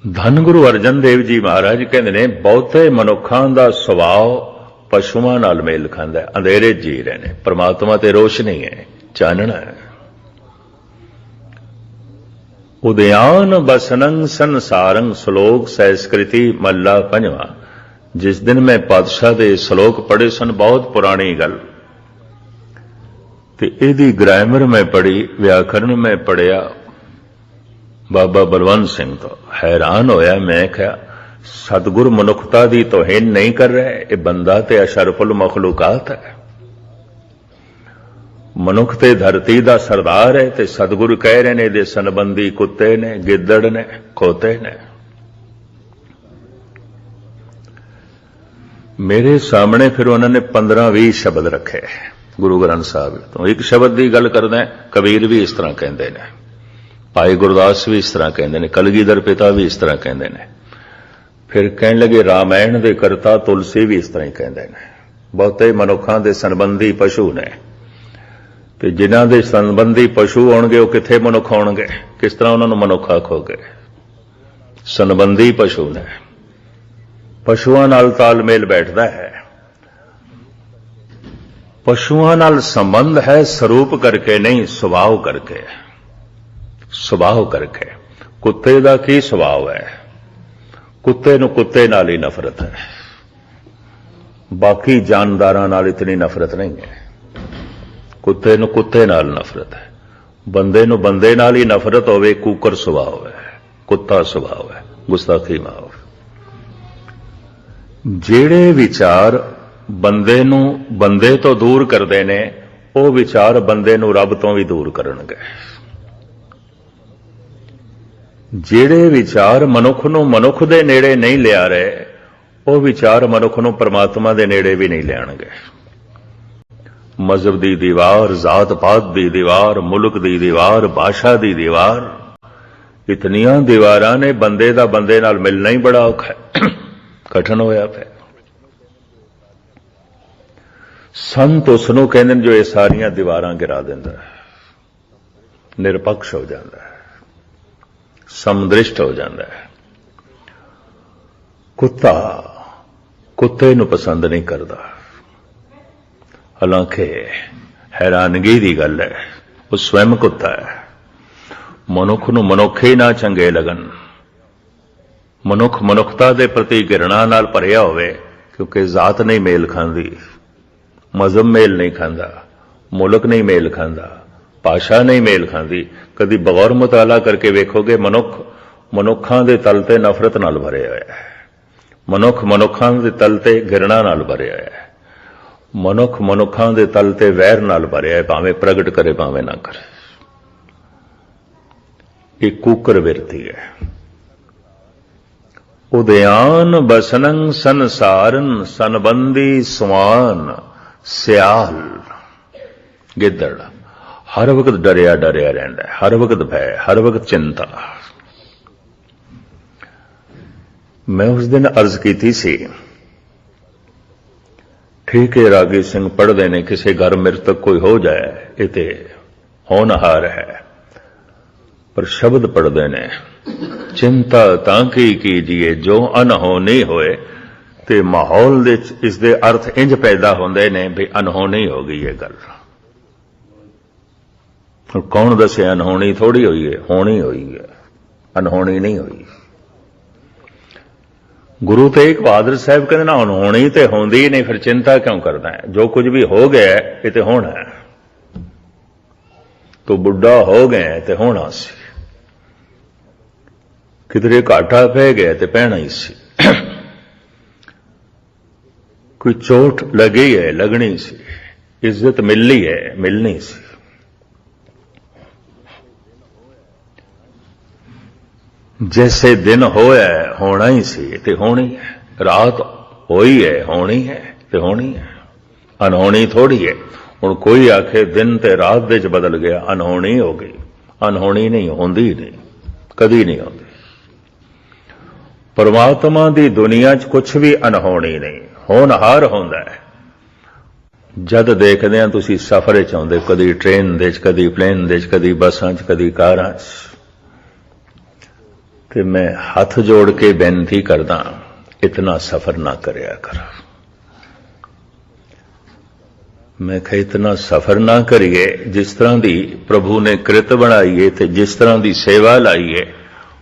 S1: धन गुरु अर्जन देव जी महाराज कहते ने बहुते मनुखां दा स्वभाव पशुआं नाल मेल खांदा है। अंधेरे जी रहे ने, परमात्मा ते रोशनी है, चानना है। उदयान बसनंग संसारंग, श्लोक संस्कृति मल्ला पंजवा। जिस दिन मैं पातशाह दे श्लोक पढ़े सन, बहुत पुरानी गल, ते इहदी ग्रामर में पढ़ी, व्याकरण में पढ़िया बाबा बलवंत सिंह तो हैरान होया। मैं क्या सतगुर मनुखता दी तौहीन नहीं कर रहे, ये बंदा ते अशरफुल मखलूकात है। मनुख ते धरती दा सरदार है, ते सतगुरु कह रहे ने दे सनबंदी कुत्ते ने, गिद्दड़ ने, खोते ने। मेरे सामने फिर उन्होंने 15-20 शब्द रखे गुरु ग्रंथ साहब तो। एक शब्द की गल करदा, कबीर भी इस तरह कहते हैं, भाई गुरदास भी इस तरह कहते हैं, कलगीधर पिता भी इस तरह कहते हैं। फिर कहने लगे रामायण के करता तुलसी भी इस तरह ही कहते हैं। बहुते मनुखां दे संबंधी पशु ने, ते जिन्हां दे संबंधी पशु होणगे वो किथे मनुख होणगे? किस तरह उन्होंने मनुख आखोगे? ਸੰਬੰਧੀ ਪਸ਼ੂ ਨੇ। ਪਸ਼ੂਆਂ ਨਾਲ ਤਾਲਮੇਲ ਬੈਠਦਾ ਹੈ। ਪਸ਼ੂਆਂ ਨਾਲ ਸੰਬੰਧ ਹੈ ਸਰੂਪ ਕਰਕੇ ਨਹੀਂ, ਸੁਭਾਅ ਕਰਕੇ। ਸੁਭਾਅ ਕਰਕੇ। ਕੁੱਤੇ ਦਾ ਕੀ ਸੁਭਾਅ ਹੈ? ਕੁੱਤੇ ਨੂੰ ਕੁੱਤੇ ਨਾਲ ਹੀ ਨਫ਼ਰਤ ਹੈ, ਬਾਕੀ ਜਾਨਦਾਰਾਂ ਨਾਲ ਇਤਨੀ ਨਫ਼ਰਤ ਨਹੀਂ ਹੈ। ਕੁੱਤੇ ਨੂੰ ਕੁੱਤੇ ਨਾਲ ਨਫ਼ਰਤ ਹੈ, ਬੰਦੇ ਨੂੰ ਬੰਦੇ ਨਾਲ ਹੀ ਨਫ਼ਰਤ ਹੋਵੇ, ਕੂਕਰ ਸੁਭਾਅ ਹੈ, ਕੁੱਤਾ ਸੁਭਾਅ ਹੈ, ਗੁਸਤਾਖੀ ਮਾਫ। ਜਿਹੜੇ ਵਿਚਾਰ ਬੰਦੇ ਨੂੰ ਬੰਦੇ ਤੋਂ ਦੂਰ ਕਰਦੇ ਨੇ, ਉਹ ਵਿਚਾਰ ਬੰਦੇ ਨੂੰ ਰੱਬ ਤੋਂ ਵੀ ਦੂਰ ਕਰਨਗੇ। ਜਿਹੜੇ ਵਿਚਾਰ ਮਨੁੱਖ ਨੂੰ ਮਨੁੱਖ ਦੇ ਨੇੜੇ ਨਹੀਂ ਲਿਆ ਰਹੇ, ਉਹ ਵਿਚਾਰ ਮਨੁੱਖ ਨੂੰ ਪਰਮਾਤਮਾ ਦੇ ਨੇੜੇ ਵੀ ਨਹੀਂ ਲਿਆਣਗੇ। ਮਜ਼ਹਬ ਦੀ ਦੀਵਾਰ, ਜ਼ਾਤ ਪਾਤ ਦੀ ਦੀਵਾਰ, ਮੁਲਕ ਦੀ ਦੀਵਾਰ, ਭਾਸ਼ਾ ਦੀ ਦੀਵਾਰ, ਇਤਨੀਆਂ ਦੀਵਾਰਾਂ ਨੇ, ਬੰਦੇ ਦਾ ਬੰਦੇ ਨਾਲ ਮਿਲਣਾ ਹੀ ਬੜਾ ਔਖਾ ਹੈ, ਕਠਿਨ ਹੋਇਆ ਪਿਆ। ਸੰਤ ਉਸ ਨੂੰ ਕਹਿੰਦੇ ਨੇ ਜੋ ਇਹ ਸਾਰੀਆਂ ਦੀਵਾਰਾਂ ਗਿਰਾ ਦਿੰਦਾ ਹੈ, ਨਿਰਪੱਖ ਹੋ ਜਾਂਦਾ ਹੈ, ਸਮਦ੍ਰਿਸ਼ਟ ਹੋ ਜਾਂਦਾ ਹੈ। ਕੁੱਤਾ ਕੁੱਤੇ ਨੂੰ ਪਸੰਦ ਨਹੀਂ ਕਰਦਾ। ਹਾਲਾਂਕਿ ਹੈਰਾਨਗੀ ਦੀ ਗੱਲ ਹੈ, ਉਹ ਸਵੈਮ ਕੁੱਤਾ ਹੈ। ਮਨੁੱਖ ਨੂੰ ਮਨੁੱਖ ਹੀ ਨਾ ਚੰਗੇ ਲੱਗਣ, ਮਨੁੱਖ ਮਨੁੱਖਤਾ ਦੇ ਪ੍ਰਤੀ ਘਿਰਣਾ ਨਾਲ ਭਰਿਆ ਹੋਵੇ, ਕਿਉਂਕਿ ਜ਼ਾਤ ਨਹੀਂ ਮੇਲ ਖਾਂਦੀ, ਮਜ਼ਹਬ ਮੇਲ ਨਹੀਂ ਖਾਂਦਾ, ਮੁਲਕ ਨਹੀਂ ਮੇਲ ਖਾਂਦਾ, ਭਾਸ਼ਾ ਨਹੀਂ ਮੇਲ ਖਾਂਦੀ। ਕਦੀ ਬਗੌਰ ਮੁਤਾਲਾ ਕਰਕੇ ਵੇਖੋਗੇ, ਮਨੁੱਖਾਂ ਦੇ ਤਲ ਤੇ ਨਫ਼ਰਤ ਨਾਲ ਭਰਿਆ ਹੋਇਆ ਹੈ, ਮਨੁੱਖ ਮਨੁੱਖਾਂ ਦੇ ਤਲ ਤੇ ਘਿਰਣਾ ਨਾਲ ਭਰਿਆ ਹੋਇਆ ਹੈ, ਮਨੁੱਖ ਮਨੁੱਖਾਂ ਦੇ ਤਲ ਤੇ ਵੈਰ ਨਾਲ ਭਰਿਆ ਹੈ, ਭਾਵੇਂ ਪ੍ਰਗਟ ਕਰੇ ਭਾਵੇਂ ਨਾ ਕਰੇ। ਇਹ ਕੂਕਰ ਵਿਰਤੀ ਹੈ। ਉਦਿਆਨ ਬਸਨੰ ਸੰਸਾਰਨ ਸੰਬੰਧੀ ਸੁਆਨ ਸਿਆਲ। ਗਿੱਦੜ ਹਰ ਵਕਤ ਡਰਿਆ ਡਰਿਆ ਰਹਿੰਦਾ ਹੈ, ਹਰ ਵਕਤ ਭੈ, ਹਰ ਵਕਤ ਚਿੰਤਾ। ਮੈਂ ਉਸ ਦਿਨ ਅਰਜ਼ ਕੀਤੀ ਸੀ, ਠੀਕ ਹੈ ਰਾਗੀ ਸਿੰਘ ਪੜ੍ਹਦੇ ਨੇ, ਕਿਸੇ ਘਰ ਮ੍ਰਿਤਕ ਕੋਈ ਹੋ ਜਾਏ, ਇਹ ਤੇ ਹੋਣਹਾਰ ਹੈ, ਪਰ ਸ਼ਬਦ ਪੜ੍ਹਦੇ ਨੇ, ਚਿੰਤਾ ਤਾਂ ਕੀ ਕੀਜੀਏ ਜੋ ਅਨਹੋਣੀ ਹੋਏ। ਤੇ ਮਾਹੌਲ ਦੇ ਇਸ ਦੇ ਅਰਥ ਇੰਜ ਪੈਦਾ ਹੁੰਦੇ ਨੇ ਵੀ ਅਨਹੋਣੀ ਹੋ ਗਈ ਇਹ ਗੱਲ। ਕੌਣ ਦੱਸੇ ਅਨਹੋਣੀ ਥੋੜੀ ਹੋਈ ਹੈ, ਹੋਣੀ ਹੋਈ ਹੈ, ਅਨਹੋਣੀ ਨਹੀਂ ਹੋਈ। ਗੁਰੂ ਤੇਗ ਬਹਾਦਰ ਸਾਹਿਬ ਕਹਿੰਦੇ ਨਾ, ਅਨਹੋਣੀ ਤੇ ਹੁੰਦੀ ਨਹੀਂ, ਫਿਰ ਚਿੰਤਾ ਕਿਉਂ ਕਰਦਾ ਹੈ? ਜੋ ਕੁਝ ਵੀ ਹੋ ਗਿਆ ਇਹ ਤੇ ਹੋਣਾ ਹੈ, ਤੂੰ ਬੁੱਢਾ ਹੋ ਗਿਆ ਤੇ ਹੋਣਾ ਸੀ, ਕਿਧਰੇ ਘਾਟਾ ਪੈ ਗਿਆ ਤੇ ਪੈਣਾ ਹੀ ਸੀ, ਕੋਈ ਚੋਟ ਲੱਗੀ ਹੈ, ਲੱਗਣੀ ਸੀ, ਇੱਜ਼ਤ ਮਿਲਣੀ ਹੈ, ਮਿਲਣੀ ਸੀ। जैसे दिन होया होना ही सी ते होनी है, रात होई है होनी है ते होनी है, अनहोनी थोड़ी है। हुण कोई आखे दिन ते रात दे च बदल गया, अनहोनी हो गई, अनहोनी नहीं होंदी, नहीं कदी नहीं होंदी। परमात्मा दी दुनिया च कुछ भी अनहोनी नहीं, होनहार होंदा है। जद देखदे आ तुसीं सफर च आउंदे, कदी ट्रेन दे च, कदी प्लेन दे च, कदी बसां च, कदी कारां च, कि मैं हाथ जोड़ के बेनती करदा, इतना सफर ना करया कर। मैं कहा इतना सफर ना करिए, जिस तरह की प्रभु ने कृत बनाई है ते जिस तरह की सेवा लाई है,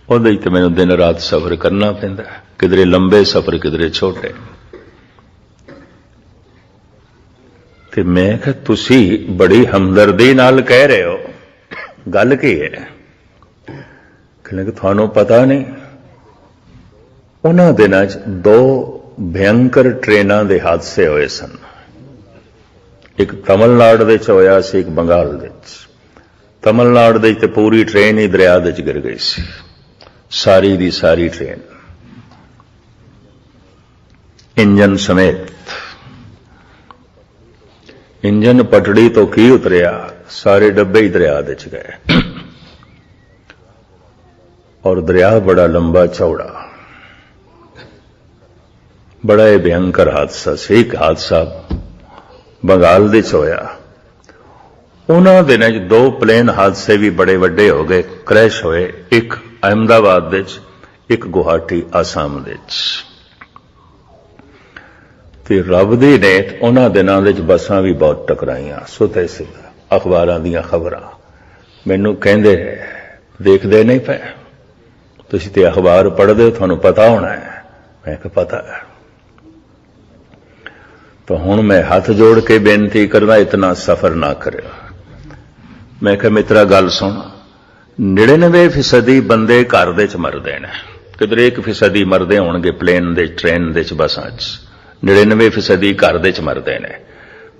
S1: उहदे ते मैनूं दिन रात सफर करना पैंदा, किधरे लंबे सफर किधरे छोटे। ते मैं कहा तुसी बड़ी हमदर्दी नाल कह रहे हो, गल की है? कि थानू पता नहीं, उन्हां दिनां च 2 भयंकर ट्रेनां दे हादसे होए सन। एक तमिलनाडु दे च होया सी, एक बंगाल दे च। तमिलनाडु दे ते पूरी ट्रेन ही दरिया दे च गिर गई सी, सारी दी सारी ट्रेन, इंजन समेत। इंजन पटड़ी तो की उतरिया, सारे डब्बे ही दरिया दे च गए। और दरिया बड़ा लंबा चौड़ा, बड़ा ही भयंकर हादसा से। एक हादसा बंगाल दे च होया। उन्हां दिनां च 2 प्लेन हादसे भी बड़े वड्डे हो गए, क्रैश होए। एक अहमदाबाद दे च, एक गुवाहाटी आसाम दे ते रब दी नेत उन्हां दिनां दे बसां भी बहुत टकराइयां सुते सी अखबारां दीयां खबरां मैनूं कहंदे देखदे नहीं पे तुसीं ते अखबार पढ़दे हो तुहानूं पता होना है मैं कहा पता है तो हुण मैं हाथ जोड़ के बेनती करदा इतना सफर ना करियो मैं कहा मित्रा गल सुन 99% बंदे घर दे च मरदे ने किधर 1% मरदे होणगे प्लेन दे ट्रेन दे च बसां च 99% घर दे च मरदे ने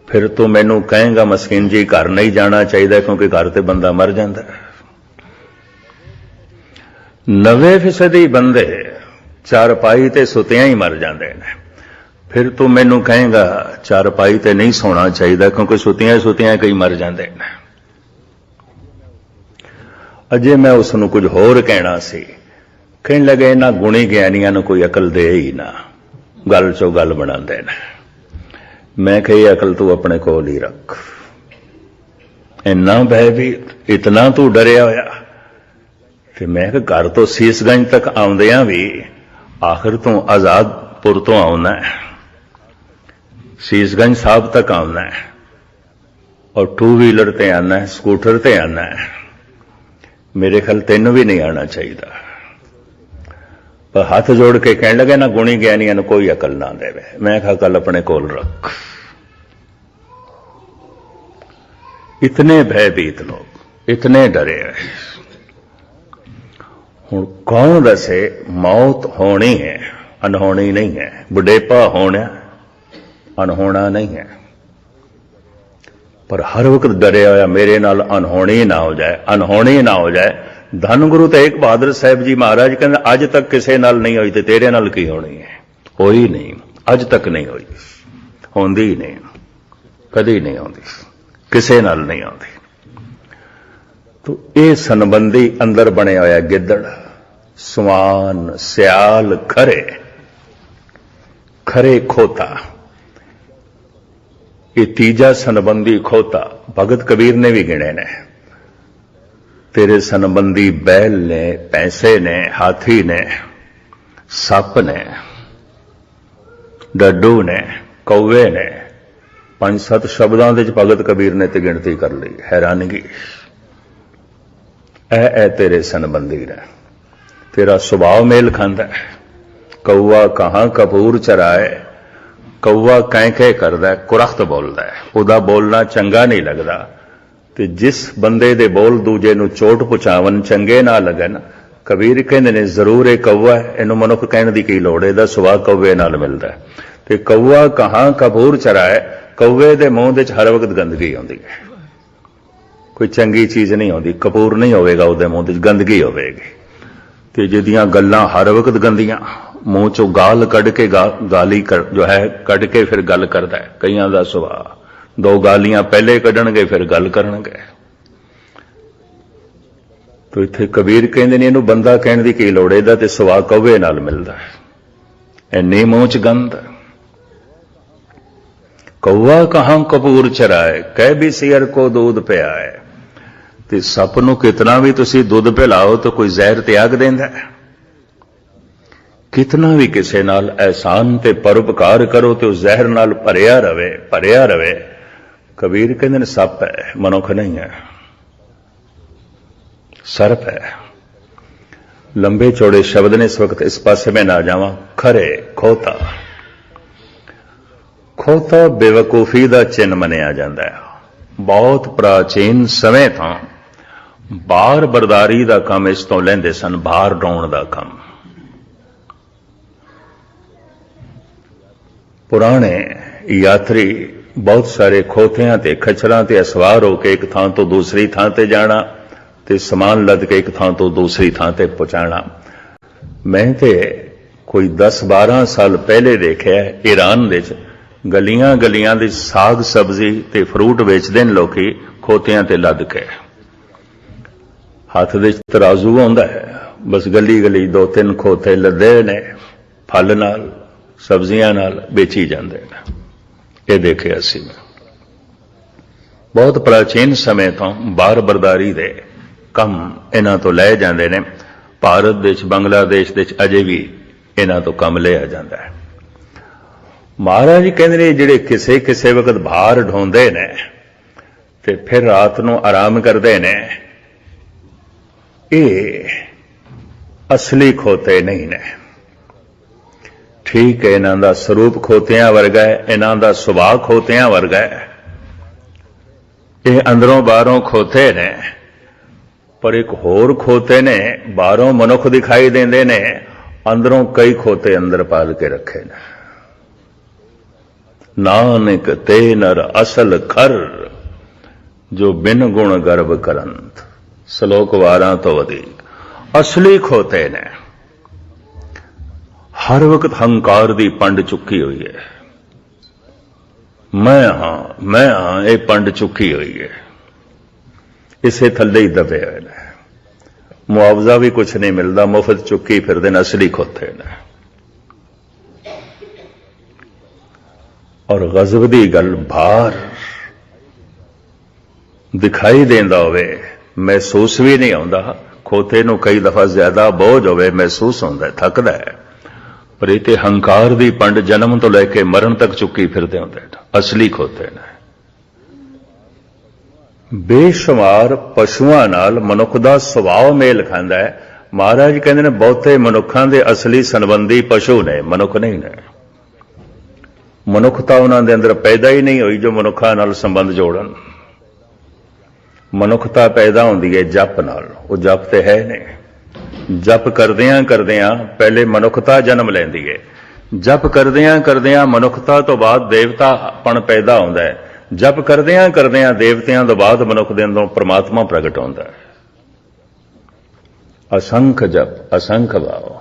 S1: फिर तू मैनू कहेगा मस्कीन जी घर नहीं जाना चाहिए क्योंकि घर ते बंदा मर जाता है 90% बंदे चारपाई ते सुतियां ही मर जाते हैं फिर तू मैनू कहेगा चारपाई ते नहीं सोना चाहिए क्योंकि सुतियां सुतियां कई मर जाते हैं अजे मैं उसनू कुछ होर कहना सी कहने लगे इन्हां गुणी ज्ञानियां नूं कोई अकल दे ही ना गल चो गल बनाते हैं मैं कही अकल तू अपने कोल ही रख इन्ना भयभीत इतना तू डरिया होया कि मैं घर तो सीसगंज तक आउंदियां भी आखिर तू आजादपुर तो आउना है सीसगंज साहब तक आउना है और 2 व्हीलर ते आना है स्कूटर ते आना है मेरे ख्याल तेन भी नहीं आना चाहिए पर हाथ जोड़ के कहने लगे ना गुणी ज्ञानियां कोई अकल ना देवे मैं कहा कल अपने कोल रख इतने भयभीत लोग इतने डरे हुण कौन दसे मौत होनी है अनहोनी नहीं है बुढ़ेपा होना अनहोना नहीं है पर हर वक्त डरे होया मेरे नाल अनहोनी ना हो जाए धन गुरु तेग बहादुर साहब जी महाराज कहते अज तक किसी नाल नहीं हुई तो तेरे नाल की होनी है होई नहीं अज तक नहीं हुई होंदी ही नहीं कदी नहीं होंदी किसी नाल नहीं आती तो यह संबंधी अंदर बने होया गिद्दड़ सवान सियाल खरे खरे खोता ये तीजा संबंधी खोता भगत कबीर ने भी गिने ने तेरे संबंधी बैल ने पैसे ने हाथी ने सप ने डड्डू ने कौवे ने 5-7 शब्दों के भगत कबीर ने तो गिनती कर ली हैरानगी ऐ तेरे संबंधी ने तेरा सुभाव मेल खांदा है कौआ कहां कपूर चराए कौआ कैं करदा है कुरख्त बोलदा है उदा बोलना चंगा नहीं लगता ते जिस बंदे दे बोल दूजे नूं चोट पहुंचावन चंगे ना लगन कबीर कहंदे ने जरूर ये कौआ है इहनूं मनुख कहण दी की लोड़ इहदा सुभाव कौवे नाल मिलदा है ते कौआ कहां कपूर चराए कौवे दे मूंह दे हर वक्त गंदगी आउंदी है कोई चंगी चीज नहीं आउंदी कपूर नहीं होवेगा उहदे मूंह दे गंदगी होवेगी ते जिहदियां गल्लां हर वक्त गंदियां मूंह चों गाल कढ के गाली जो है कढ के फिर गल करदा है कईयां दा सुभाव 2 गालियां पहले कढ़णगे फिर गल करनगे तो इत्थे कबीर कहंदे ने इहनूं बंदा कहण दी की लोड़ इहदा ते सुभाव कौवे नाल मिलदा है इन्नी मूंह च गंद कौआ कहां कपूर चराए कह भी सियर को दूध पियाए ते सप नूं कितना भी तुसीं दुध पिलाओ तो कोई जहर त्याग देंदा है कितना भी किसी नाल एहसान ते परोपकार करो तो जहर नाल भरिया रवे कबीर कहते हैं सप है मनुख नहीं है सर्प है लंबे चौड़े शब्द ने इस वक्त इस पासे में ना जावां खरे खोता खोता बेवकूफी का चिन्ह मनिया जाता है बहुत प्राचीन समय तो बार बरदारी का काम इस तो लेंदे सन बाहर ढाउण का काम पुराने यात्री बहुत सारे खोतियां ते खच्चरां ते सवार होकर एक थां तो दूसरी थां ते जाना ते समान लद के एक थां तो दूसरी थां ते पहुंचाना मैं ते कोई 10-12 साल पहले देखा ईरान दे गलियां गलियां दी साग सब्जी ते फ्रूट बेचदे ने लोकी खोतियां ते लद के हाथ दे तराजू आउंदा है बस गली गली 2-3 खोते लदे ने फल नाल सब्जियां नाल बेची जांदे ने ये देखे असी बहुत प्राचीन समय तो बार बरदारी दे कम इन्हां तो लै जांदे ने ਭਾਰਤ ਦੇਸ਼ ਬੰਗਲਾਦੇਸ਼ ਦੇ ਵਿੱਚ ਅਜੇ ਵੀ ਇਹਨਾਂ ਤੋਂ ਕੰਮ ਲਿਆ ਜਾਂਦਾ ਹੈ। ਮਹਾਰਾਜ ਜੀ ਕਹਿੰਦੇ ਨੇ ਜਿਹੜੇ ਕਿਸੇ ਕਿਸੇ ਵਕਤ ਭਾਰ ਢੋਂਦੇ ਨੇ ਤੇ ਫਿਰ ਰਾਤ ਨੂੰ ਆਰਾਮ ਕਰਦੇ ਨੇ, ਇਹ ਅਸਲੀ ਖੋਤੇ ਨਹੀਂ ਨੇ। ਠੀਕ ਹੈ, ਇਹਨਾਂ ਦਾ ਸਰੂਪ ਖੋਤਿਆਂ ਵਰਗਾ ਹੈ, ਇਹਨਾਂ ਦਾ ਸੁਭਾਅ ਖੋਤਿਆਂ ਵਰਗਾ ਹੈ, ਇਹ ਅੰਦਰੋਂ ਬਾਹਰੋਂ ਖੋਤੇ ਨੇ। ਪਰ ਇੱਕ ਹੋਰ ਖੋਤੇ ਨੇ, ਬਾਹਰੋਂ ਮਨੁੱਖ ਦਿਖਾਈ ਦਿੰਦੇ ਨੇ, ਅੰਦਰੋਂ ਕਈ ਖੋਤੇ ਅੰਦਰ ਪਾਲ ਕੇ ਰੱਖੇ ਨੇ। ਨਾਨਕ ਤੇ ਨਰ ਅਸਲ ਖਰ ਜੋ ਬਿਨ ਗੁਣ ਗਰਭ ਕਰੰਤ। ਸ਼ਲੋਕ 12 ਤੋਂ ਵਧੇਕ ਅਸਲੀ ਖੋਤੇ ਨੇ। ਹਰ ਵਕਤ ਹੰਕਾਰ ਦੀ ਪੰਡ ਚੁੱਕੀ ਹੋਈ ਹੈ। ਮੈਂ ਹਾਂ ਇਹ ਪੰਡ ਚੁੱਕੀ ਹੋਈ ਹੈ। ਇਸੇ ਥੱਲੇ ਹੀ ਦਬੇ ਹੋਏ ਨੇ। ਮੁਆਵਜ਼ਾ ਵੀ ਕੁਛ ਨਹੀਂ ਮਿਲਦਾ, ਮੁਫਤ ਚੁੱਕੀ ਫਿਰਦੇ ਨੇ, ਅਸਲੀ ਖੋਤੇ ਨੇ। ਔਰ ਗਜ਼ਬ ਦੀ ਗੱਲ, ਭਾਰ ਦਿਖਾਈ ਦਿੰਦਾ ਹੋਵੇ, ਮਹਿਸੂਸ ਵੀ ਨਹੀਂ ਆਉਂਦਾ। ਖੋਤੇ ਨੂੰ ਕਈ ਦਫਾ ਜ਼ਿਆਦਾ ਬੋਝ ਹੋਵੇ ਮਹਿਸੂਸ ਹੁੰਦਾ, ਥੱਕਦਾ ਹੈ। ਪਰ ਇਹ ਤੇ ਹੰਕਾਰ ਦੀ ਪੰਡ ਜਨਮ ਤੋਂ ਲੈ ਕੇ ਮਰਨ ਤੱਕ ਚੁੱਕੀ ਫਿਰਦੇ ਹੁੰਦੇ ਨੇ, ਅਸਲੀ ਖੋਤੇ ਨੇ। ਬੇਸ਼ੁਮਾਰ ਪਸ਼ੂਆਂ ਨਾਲ ਮਨੁੱਖ ਦਾ ਸੁਭਾਅ ਮੇਲ ਖਾਂਦਾ ਹੈ। ਮਹਾਰਾਜ ਕਹਿੰਦੇ ਨੇ ਬਹੁਤੇ ਮਨੁੱਖਾਂ ਦੇ ਅਸਲੀ ਸੰਬੰਧੀ ਪਸ਼ੂ ਨੇ, ਮਨੁੱਖ ਨਹੀਂ ਨੇ। ਮਨੁੱਖਤਾ ਉਹਨਾਂ ਦੇ ਅੰਦਰ ਪੈਦਾ ਹੀ ਨਹੀਂ ਹੋਈ ਜੋ ਮਨੁੱਖਾਂ ਨਾਲ ਸੰਬੰਧ ਜੋੜਨ। ਮਨੁੱਖਤਾ ਪੈਦਾ ਹੁੰਦੀ ਹੈ ਜਪ ਨਾਲ, ਉਹ ਜਪ ਤੇ ਹੈ ਨਹੀਂ। ਜਪ ਕਰਦਿਆਂ ਕਰਦਿਆਂ ਪਹਿਲੇ ਮਨੁੱਖਤਾ ਜਨਮ ਲੈਂਦੀ ਹੈ। ਜਪ ਕਰਦਿਆਂ ਕਰਦਿਆਂ ਮਨੁੱਖਤਾ ਤੋਂ ਬਾਅਦ ਦੇਵਤਾਪਣ ਪੈਦਾ ਹੁੰਦਾ ਹੈ। ਜਪ ਕਰਦਿਆਂ ਕਰਦਿਆਂ ਦੇਵਤਿਆਂ ਤੋਂ ਬਾਅਦ ਮਨੁੱਖ ਦੇ ਅੰਦਰੋਂ ਪ੍ਰਮਾਤਮਾ ਪ੍ਰਗਟ ਹੁੰਦਾ ਹੈ। ਅਸੰਖ ਜਪ ਅਸੰਖ ਭਾਵ।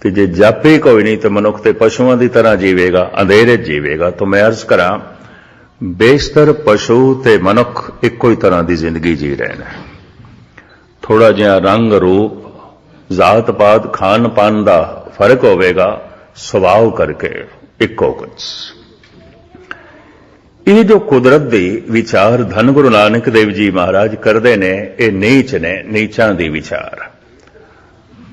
S1: ਤੇ ਜੇ ਜਪ ਹੀ ਕੋਈ ਨਹੀਂ ਤਾਂ ਮਨੁੱਖ ਤੇ ਪਸ਼ੂਆਂ ਦੀ ਤਰ੍ਹਾਂ ਜੀਵੇਗਾ, ਅੰਧੇਰੇ ਜੀਵੇਗਾ। ਤਾਂ ਮੈਂ ਅਰਜ਼ ਕਰਾਂ, ਬੇਸ਼ਤਰ ਪਸ਼ੂ ਤੇ ਮਨੁੱਖ ਇੱਕੋ ਹੀ ਤਰ੍ਹਾਂ ਦੀ ਜ਼ਿੰਦਗੀ ਜੀ ਰਹੇ ਨੇ। ਥੋੜਾ ਜਿਹਾ ਰੰਗ ਰੂਪ, ਜ਼ਾਤ ਪਾਤ, ਖਾਣ ਪਾਨ ਦਾ ਫਰਕ ਹੋਵੇਗਾ, ਸੁਭਾਅ ਕਰਕੇ ਇੱਕੋ ਕੁਝ। ਇਹ ਜੋ ਕੁਦਰਤ ਦੀ ਵਿਚਾਰ ਧੰਨ ਗੁਰੂ ਨਾਨਕ ਦੇਵ ਜੀ ਮਹਾਰਾਜ ਕਰਦੇ ਨੇ, ਇਹ ਨੀਚ ਨੇ, ਨੀਚਾਂ ਦੀ ਵਿਚਾਰ।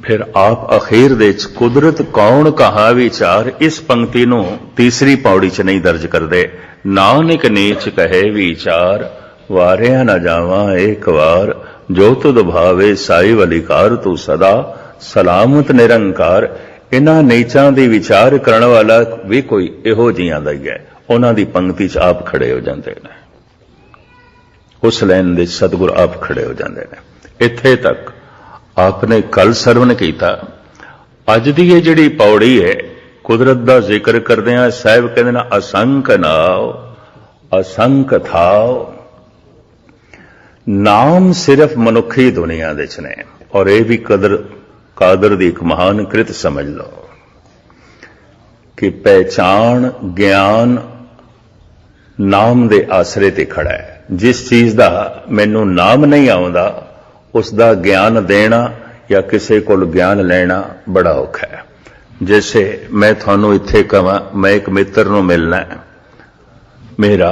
S1: ਫਿਰ ਆਪ ਅਖੀਰ ਦੇ ਵਿੱਚ ਕੁਦਰਤ ਕੌਣ ਕਹਾ ਵਿਚਾਰ, ਇਸ ਪੰਕਤੀ ਨੂੰ ਤੀਸਰੀ ਪੌੜੀ 'ਚ ਨਹੀਂ ਦਰਜ ਕਰਦੇ। ਨਾਨਕ ਨੀਚ ਕਹੇ ਵਿਚਾਰ, ਵਾਰਿਆ ਨਾ ਜਾਵਾਂ ਇੱਕ ਵਾਰ, ਜੋ ਤੁਧ ਭਾਵੇ ਸਾਈ ਵਲਿਕਾਰ, ਤੂੰ ਸਦਾ ਸਲਾਮਤ ਨਿਰੰਕਾਰ। ਇਹਨਾਂ ਨੀਚਾਂ ਦੀ ਵਿਚਾਰ ਕਰਨ ਵਾਲਾ ਵੀ ਕੋਈ ਇਹੋ ਜਿਹੀਆਂ ਦਾ ਹੀ ਹੈ। ਉਹਨਾਂ ਦੀ ਪੰਕਤੀ 'ਚ ਆਪ ਖੜੇ ਹੋ ਜਾਂਦੇ ਨੇ, ਉਸ ਲਾਈਨ ਦੇ ਸਤਿਗੁਰ ਆਪ ਖੜੇ ਹੋ ਜਾਂਦੇ ਨੇ। ਇੱਥੇ ਤੱਕ ਆਪਨੇ ਕੱਲ ਸਰਵਣ ਕੀਤਾ। ਅੱਜ ਦੀ ਇਹ ਜਿਹੜੀ ਪੌੜੀ ਹੈ, ਕੁਦਰਤ ਦਾ ਜ਼ਿਕਰ ਕਰਦਿਆਂ ਸਾਹਿਬ ਕਹਿੰਦੇ ਨੇ, ਅਸੰਖ ਨਾਉ ਅਸੰਖ ਥਾਉ। ਨਾਮ ਸਿਰਫ ਮਨੁੱਖੀ ਦੁਨੀਆ ਦੇ 'ਚ ਨੇ। ਔਰ ਇਹ ਵੀ ਕਾਦਰ ਦੀ ਇੱਕ ਮਹਾਨ ਕ੍ਰਿਤ ਸਮਝ ਲਓ ਕਿ ਪਹਿਚਾਣ ਗਿਆਨ ਨਾਮ ਦੇ ਆਸਰੇ ਤੇ ਖੜਾ ਹੈ। ਜਿਸ ਚੀਜ਼ ਦਾ ਮੈਨੂੰ ਨਾਮ ਨਹੀਂ ਆਉਂਦਾ, ਉਸ ਦਾ ਗਿਆਨ ਦੇਣਾ ਜਾਂ ਕਿਸੇ ਕੋਲ ਗਿਆਨ ਲੈਣਾ ਬੜਾ ਔਖਾ ਹੈ। ਜੈਸੇ ਮੈਂ ਤੁਹਾਨੂੰ ਇੱਥੇ ਕਹਾਂ, ਮੈਂ ਇੱਕ ਮਿੱਤਰ ਨੂੰ ਮਿਲਣਾ ਹੈ, ਮੇਰਾ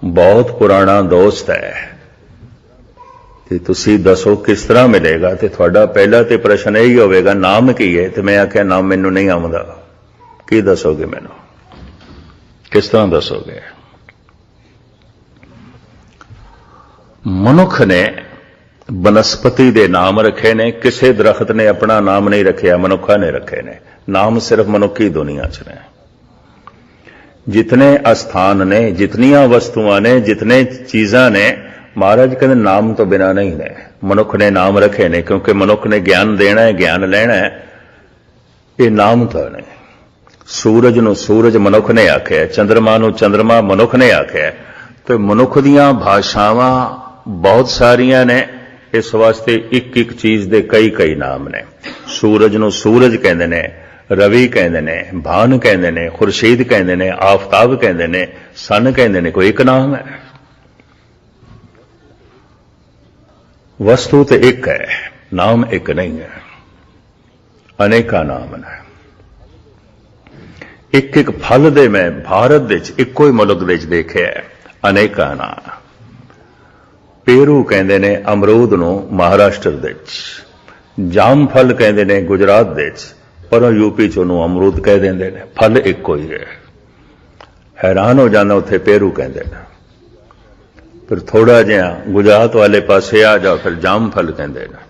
S1: ਬਹੁਤ ਪੁਰਾਣਾ ਦੋਸਤ ਹੈ, ਤੇ ਤੁਸੀਂ ਦੱਸੋ ਕਿਸ ਤਰ੍ਹਾਂ ਮਿਲੇਗਾ? ਤੇ ਤੁਹਾਡਾ ਪਹਿਲਾ ਤੇ ਪ੍ਰਸ਼ਨ ਇਹੀ ਹੋਵੇਗਾ, ਨਾਮ ਕੀ ਹੈ? ਤੇ ਮੈਂ ਆਖਿਆ, ਨਾਮ ਮੈਨੂੰ ਨਹੀਂ ਆਉਂਦਾ। ਕੀ ਦੱਸੋਗੇ ਮੈਨੂੰ? ਕਿਸ ਤਰ੍ਹਾਂ ਦੱਸੋਗੇ? ਮਨੁੱਖ ਨੇ ਬਨਸਪਤੀ ਦੇ ਨਾਮ ਰੱਖੇ ਨੇ, ਕਿਸੇ ਦਰਖਤ ਨੇ ਆਪਣਾ ਨਾਮ ਨਹੀਂ ਰੱਖਿਆ, ਮਨੁੱਖਾਂ ਨੇ ਰੱਖੇ ਨੇ। ਨਾਮ ਸਿਰਫ ਮਨੁੱਖੀ ਦੁਨੀਆ 'ਚ ਨੇ। ਜਿਤਨੇ ਅਸਥਾਨ ਨੇ, ਜਿਤਨੀਆਂ ਵਸਤੂਆਂ ਨੇ, ਜਿਤਨੇ ਚੀਜ਼ਾਂ ਨੇ, ਮਹਾਰਾਜ ਕਹਿੰਦੇ ਨਾਮ ਤੋਂ ਬਿਨਾਂ ਨਹੀਂ ਨੇ। ਮਨੁੱਖ ਨੇ ਨਾਮ ਰੱਖੇ ਨੇ ਕਿਉਂਕਿ ਮਨੁੱਖ ਨੇ ਗਿਆਨ ਦੇਣਾ ਹੈ, ਗਿਆਨ ਲੈਣਾ ਹੈ। ਇਹ ਨਾਮ ਤਾਂ ਨੇ। ਸੂਰਜ ਨੂੰ ਸੂਰਜ ਮਨੁੱਖ ਨੇ ਆਖਿਆ, ਚੰਦਰਮਾ ਨੂੰ ਚੰਦਰਮਾ ਮਨੁੱਖ ਨੇ ਆਖਿਆ। ਤੇ ਮਨੁੱਖ ਦੀਆਂ ਭਾਸ਼ਾਵਾਂ ਬਹੁਤ ਸਾਰੀਆਂ ਨੇ, ਇਸ ਵਾਸਤੇ ਇੱਕ ਇੱਕ ਚੀਜ਼ ਦੇ ਕਈ ਕਈ ਨਾਮ ਨੇ। ਸੂਰਜ ਨੂੰ ਸੂਰਜ ਕਹਿੰਦੇ ਨੇ, ਰਵੀ ਕਹਿੰਦੇ ਨੇ, ਭਾਨ ਕਹਿੰਦੇ ਨੇ, ਖੁਰਸ਼ੀਦ ਕਹਿੰਦੇ ਨੇ, ਆਫਤਾਬ ਕਹਿੰਦੇ ਨੇ, ਸਨ ਕਹਿੰਦੇ ਨੇ। ਕੋਈ ਇੱਕ ਨਾਮ ਹੈ? ਵਸਤੂ ਤੇ ਇੱਕ ਹੈ, ਨਾਮ ਇੱਕ ਨਹੀਂ ਹੈ। ਅਨੇਕਾਂ ਨਾਮ ਨੇ। ਇੱਕ ਇੱਕ ਫਲ ਦੇ ਮੈਂ ਭਾਰਤ ਦੇ ਵਿੱਚ ਇੱਕੋ ਹੀ ਮੁਲਕ ਦੇ ਵਿੱਚ ਦੇਖਿਆ, ਅਨੇਕਾਂ ਨਾਮ। ਪੇਰੂ ਕਹਿੰਦੇ ਨੇ ਅਮਰੂਦ ਨੂੰ ਮਹਾਰਾਸ਼ਟਰ ਦੇ ਵਿੱਚ, जामफल कहते ने गुजरात दे पर यूपी च उन्होंने अमरूद कह देंगे ने, फल एको ही है। हैरान हो जाना, उत्थे पेरू कहते हैं। फिर थोड़ा जिहा गुजरात वाले पासे आ जाओ, फिर जामफल कहते हैं।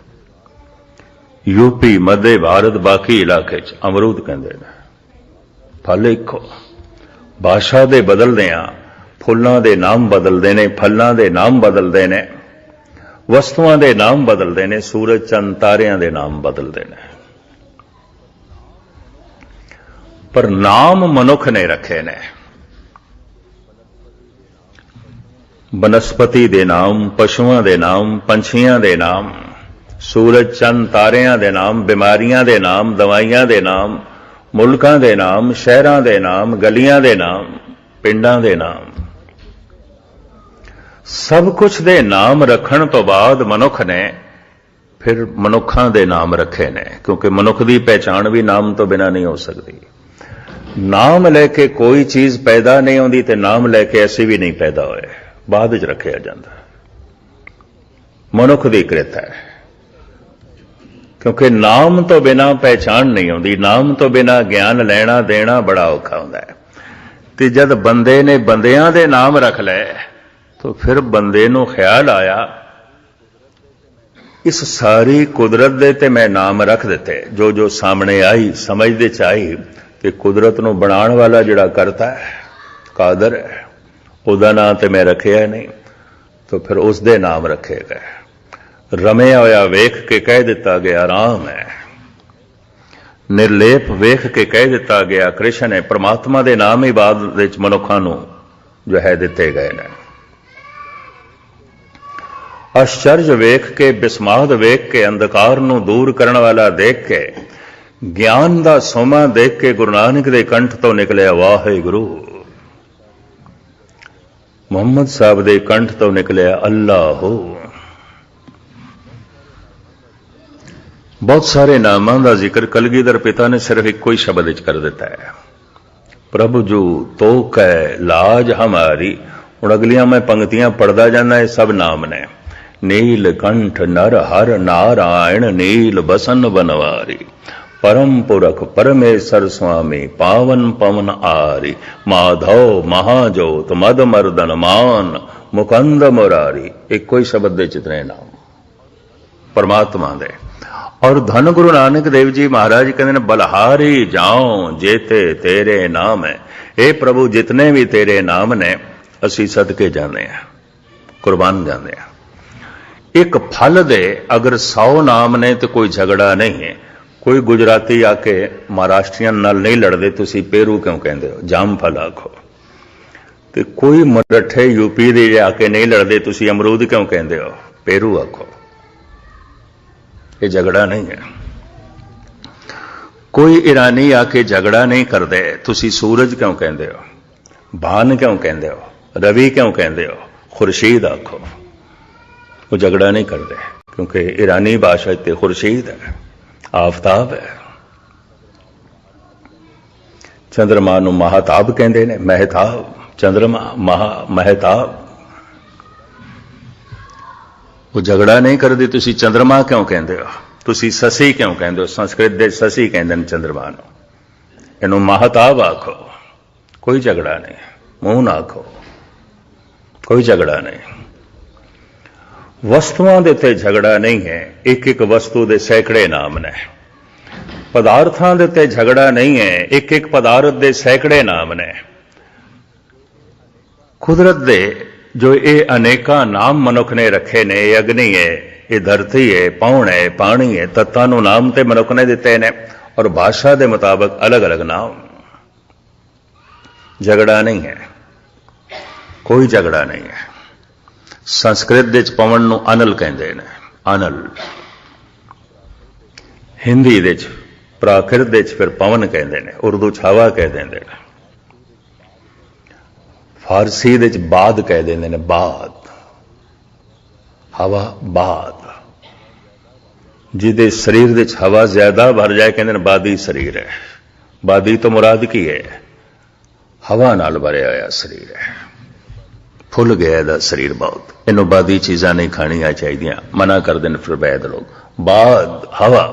S1: यूपी मध्य भारत बाकी इलाके च अमरूद कहते हैं। फल इको। भाषा दे बदलदे आ फुल्लां दे नाम बदलते ने, फलों के नाम बदलते ने, वस्तुओं के नाम बदलते हैं, सूरज चंद तारियां के नाम बदलते हैं, पर नाम मनुख ने रखे ने। बनस्पति के नाम, पशुओं के नाम, पंछियों के नाम, सूरज चंद तारियां के नाम, बीमारियां के नाम, दवाइयां के नाम, मुल्कां के नाम, शहरां के नाम, गलियां के नाम, पिंडां के नाम, सब कुछ दे नाम रखण तो बाद मनुख ने फिर मनुखां दे नाम रखे ने, क्योंकि मनुख की पहचान भी नाम तो बिना नहीं हो सकती। नाम लैके कोई चीज पैदा नहीं होती, तो नाम लैके ऐसी भी नहीं पैदा होए, बाद च रखिया जाता। मनुख की कृत है, क्योंकि नाम तो बिना पहचान नहीं होती, नाम तो बिना ज्ञान लेना देना बड़ा औखा होता है। तो जब बंदे ने बंदियां दे नाम रख ले, तो फिर बंदे नूं ख्याल आया इस सारी कुदरत दे ते मैं नाम रख दिते, जो जो सामने आई समझ दे च आई कि कुदरत नूं बनाण वाला जिहड़ा करता है, कादर है, उहदा नाम ते मैं रखिया नहीं, तो फिर उस दे नाम रखे गए। रमिया होया वेख के कह दिता गया राम है, निर्लेप वेख के कह दिता गया कृष्ण है। परमात्मा दे नाम ही बाद विच मनुखां नूं जो है दिते गए ने। आश्चर्य वेख के, बिस्माद वेख के, अंधकार नूं दूर करने वाला देख के, ज्ञान दा सोमा देख के गुरु नानक दे कंठ तो निकलिया वाहिगुरू। मुहम्मद साहब दे कंठ तो निकलिया अल्लाह। बहुत सारे नामां दा जिक्र कलगीधर पिता ने सिर्फ एक ही शब्द विच कर दिता है, प्रभु जू तो कै लाज हमारी। हुण अगलियां मैं पंक्तियां पढ़दा जाना, ये सब नाम ने। नीलकंठ नर हर नारायण नील बसन बनवारी, परम पुरख परमेश्वर स्वामी पावन पवन आरी, माधव महाजोत मद मर्दन मान मुकंद मुरारी। एक कोई शब्द दे चितने नाम परमात्मा दे। और धन गुरु नानक देव जी महाराज कहते हैं बलहारी जाओ जेते तेरे नाम है। हे प्रभु जितने भी तेरे नाम ने असी सदके जाने हैं, कुर्बान जाने हैं। एक फल दे अगर 100 नाम ने तो कोई झगड़ा नहीं है। कोई गुजराती आके महाराष्ट्रियन नाल नहीं लड़ते, तुसी पेरू क्यों कहते हो, जाम फल आखो। तो कोई मराठे यूपी दे आके नहीं लड़ते, तुसी अमरूद क्यों कहते हो, पेरू आखो। ये झगड़ा नहीं है। कोई ईरानी आके झगड़ा नहीं करते, तुसी सूरज क्यों कहते हो, भान क्यों कहते हो, रवि क्यों कहते हो, खुर्शीद आखो। वो झगड़ा नहीं करते, क्योंकि ईरानी भाषा इतने खुर्शीद है, आफताब है। चंद्रमा नूं महाताब कहते ने, महताब, चंद्रमा महताब। वो झगड़ा नहीं करते, तुसी चंद्रमा क्यों कहते हो, तुसी ससी क्यों कहते हो। संस्कृत दे ससी कहते हैं चंद्रमा नूं, इनू महताब आखो। कोई झगड़ा नहीं, मुंह ना आखो, कोई झगड़ा नहीं। वस्तुओं के उत्ते झगड़ा नहीं है, एक एक वस्तु के सैकड़े नाम ने। पदार्थों के उत्ते झगड़ा नहीं है, एक एक पदार्थ के सैकड़े नाम ने। कुदरत दे जो ये अनेका नाम मनुख ने रखे ने, ये अग्नि है, ये धरती है, पौन है, पानी है, तत्तां नूं नाम ते मनुख ने दिते ने, और भाषा के मुताबिक अलग अलग नाम। झगड़ा नहीं है, कोई झगड़ा नहीं है। संस्कृत दे पवन नूं अनल कहते हैं, अनल। हिंदी दे प्राकृत दे फिर पवन कहते हैं, उर्दू च हवा कह देंगे ने, फारसी दे बाद कह देंगे ने, बाद, हवा बाद। जिदे शरीर दे हवा ज्यादा भर जाए कहते हैं बादी शरीर है। बादी तो मुराद की है, हवा नाल भरिया होया शरीर है। फुल गया इहदा शरीर बहुत, इनू बादी चीज़ां नहीं खाणियां चाहिए, मना कर देन फिर वैद लोग। बाद हवा,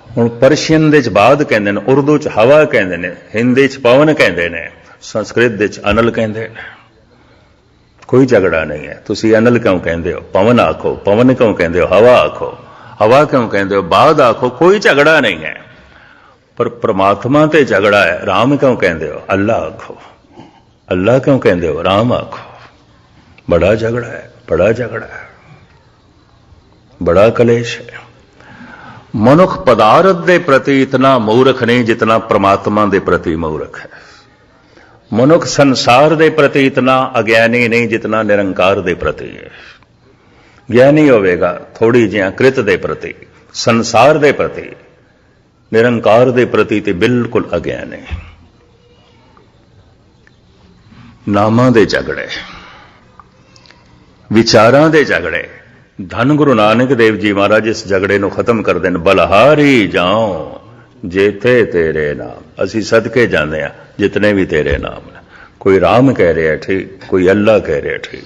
S1: हुण परशियन दे च बाद कहंदे ने, उर्दू च हवा कहंदे ने, हिंदी च पवन कहंदे ने, संस्कृत दे च अनल कहंदे ने। कोई झगड़ा नहीं है। तुसी अनल क्यों कहंदे हो, पवन आखो, पवन क्यों कहंदे हो, हवा आखो, हवा क्यों कहंदे हो, बाद आखो, कोई झगड़ा नहीं है। पर परमात्मा ते झगड़ा है। राम क्यों कहंदे हो, अल्लाह आखो, अल्लाह क्यों कहंदे हो, राम आखो। बड़ा झगड़ा है, बड़ा झगड़ा है, बड़ा कलेश है। मनुख पदार्थ के प्रति इतना मूर्ख नहीं जितना परमात्मा के प्रति मूर्ख है। मनुख संसार के प्रति इतना अज्ञानी नहीं जितना निरंकार के प्रति है। ज्ञानी होवेगा थोड़ी जिहा कृत के प्रति, संसार के प्रति, निरंकार के प्रति तो बिल्कुल अज्ञानी। नामां दे झगड़े, विचारां दे झगड़े। धन गुरु नानक देव जी महाराज इस झगड़े को खत्म कर देन। बलहारी जाओ जेते तेरे नाम। असी सदके जाने हैं जितने भी तेरे नाम ने। कोई राम कह रहा है ठीक, कोई अल्लाह कह रहा है ठीक,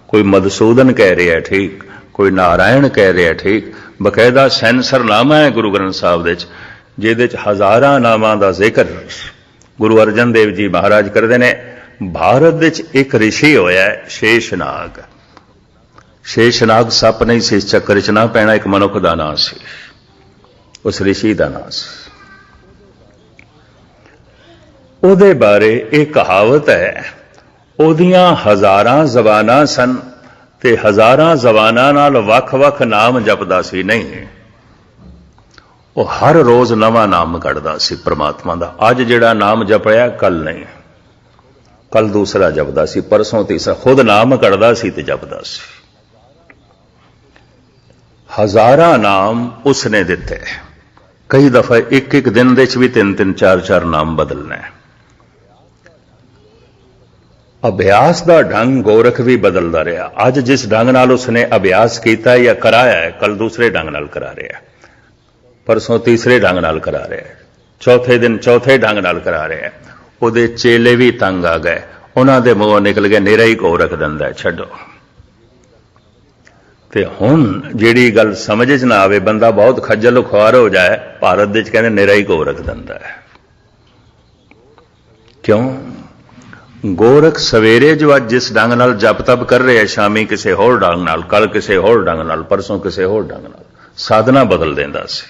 S1: कोई मधुसूदन कह रहा है ठीक, कोई नारायण कह रहा है ठीक। बकायदा सैंसर नामा है गुरु ग्रंथ साहब दे जिहदे च हज़ारां नामां दा जिक्र गुरु अर्जन देव जी महाराज करते हैं। भारत दे च एक ऋषि होया है शेषनाग। शेषनाग सप नहीं सी, इस चक्कर च ना पैना, एक मनुख का नाम सी, उस ऋषि का नाम सी। ਉਹਦੇ बारे एक कहावत है, ਉਹਦੀਆਂ हज़ारां ਜ਼ਬਾਨਾਂ सन ते हज़ारां ਜ਼ਬਾਨਾਂ नाल ਵੱਖ-ਵੱਖ नाम जपदा सी नहीं। ਉਹ हर रोज नवा नाम कढ़दा सी परमात्मा दा। अज जिहड़ा नाम जपया कल नहीं, कल दूसरा जपदा सी, परसों तीसरा, खुद नाम कढ़दा सी ते जपदा सी। हज़ारां नाम उसने दिते। कई दफा एक एक दिन दे च भी 3-3 4-4 नाम बदलना है। अभ्यास का ढंग गोरख भी बदलता रहा। अज जिस ढंग नाल उसने अभ्यास किया या कराया है, कल दूसरे ढंग नाल करा रहा है, परसों तीसरे ढंग नाल करा रहा है, चौथे दिन चौथे ढंग नाल करा रहा है। उहदे चेले भी तंग आ गए, उन्हां दे मूंहों निकल गया निरा ही गोरख दंदा है, छड्डो। ते हुण जिहड़ी गल समझ च ना आवे, बंदा बहुत खज्जल खुआर हो जाए, भारत दे च कहंदे निरा ही गोरख दंदा है। क्यों? गोरख सवेरे जो अज जिस ढंग नाल जप तप कर रहे हैं, शामी किसी होर ढंग नाल, कल किसी होर ढंग नाल, परसों किसी होर ढंग नाल, साधना बदल देंदा सी।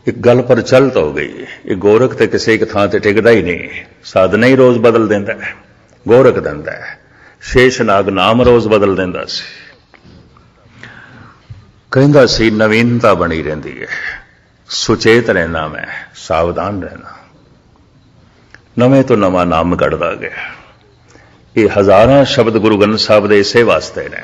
S1: एक गल प्रचलित हो गई, ये गोरख तो किसी एक थां ते टिकदा ही नहीं, साधना ही रोज बदल देंदा है, गोरख दिंदा है। शेषनाग नाम रोज बदल देंदा सी। कहंदा सी नवीनता बनी रहिंदी है, सुचेत रहना, मैं सावधान रहना। नवें तो नवा नाम कढ़दा गया। ये हज़ारां शब्द गुरु ग्रंथ साहब दे इसे वास्ते ने।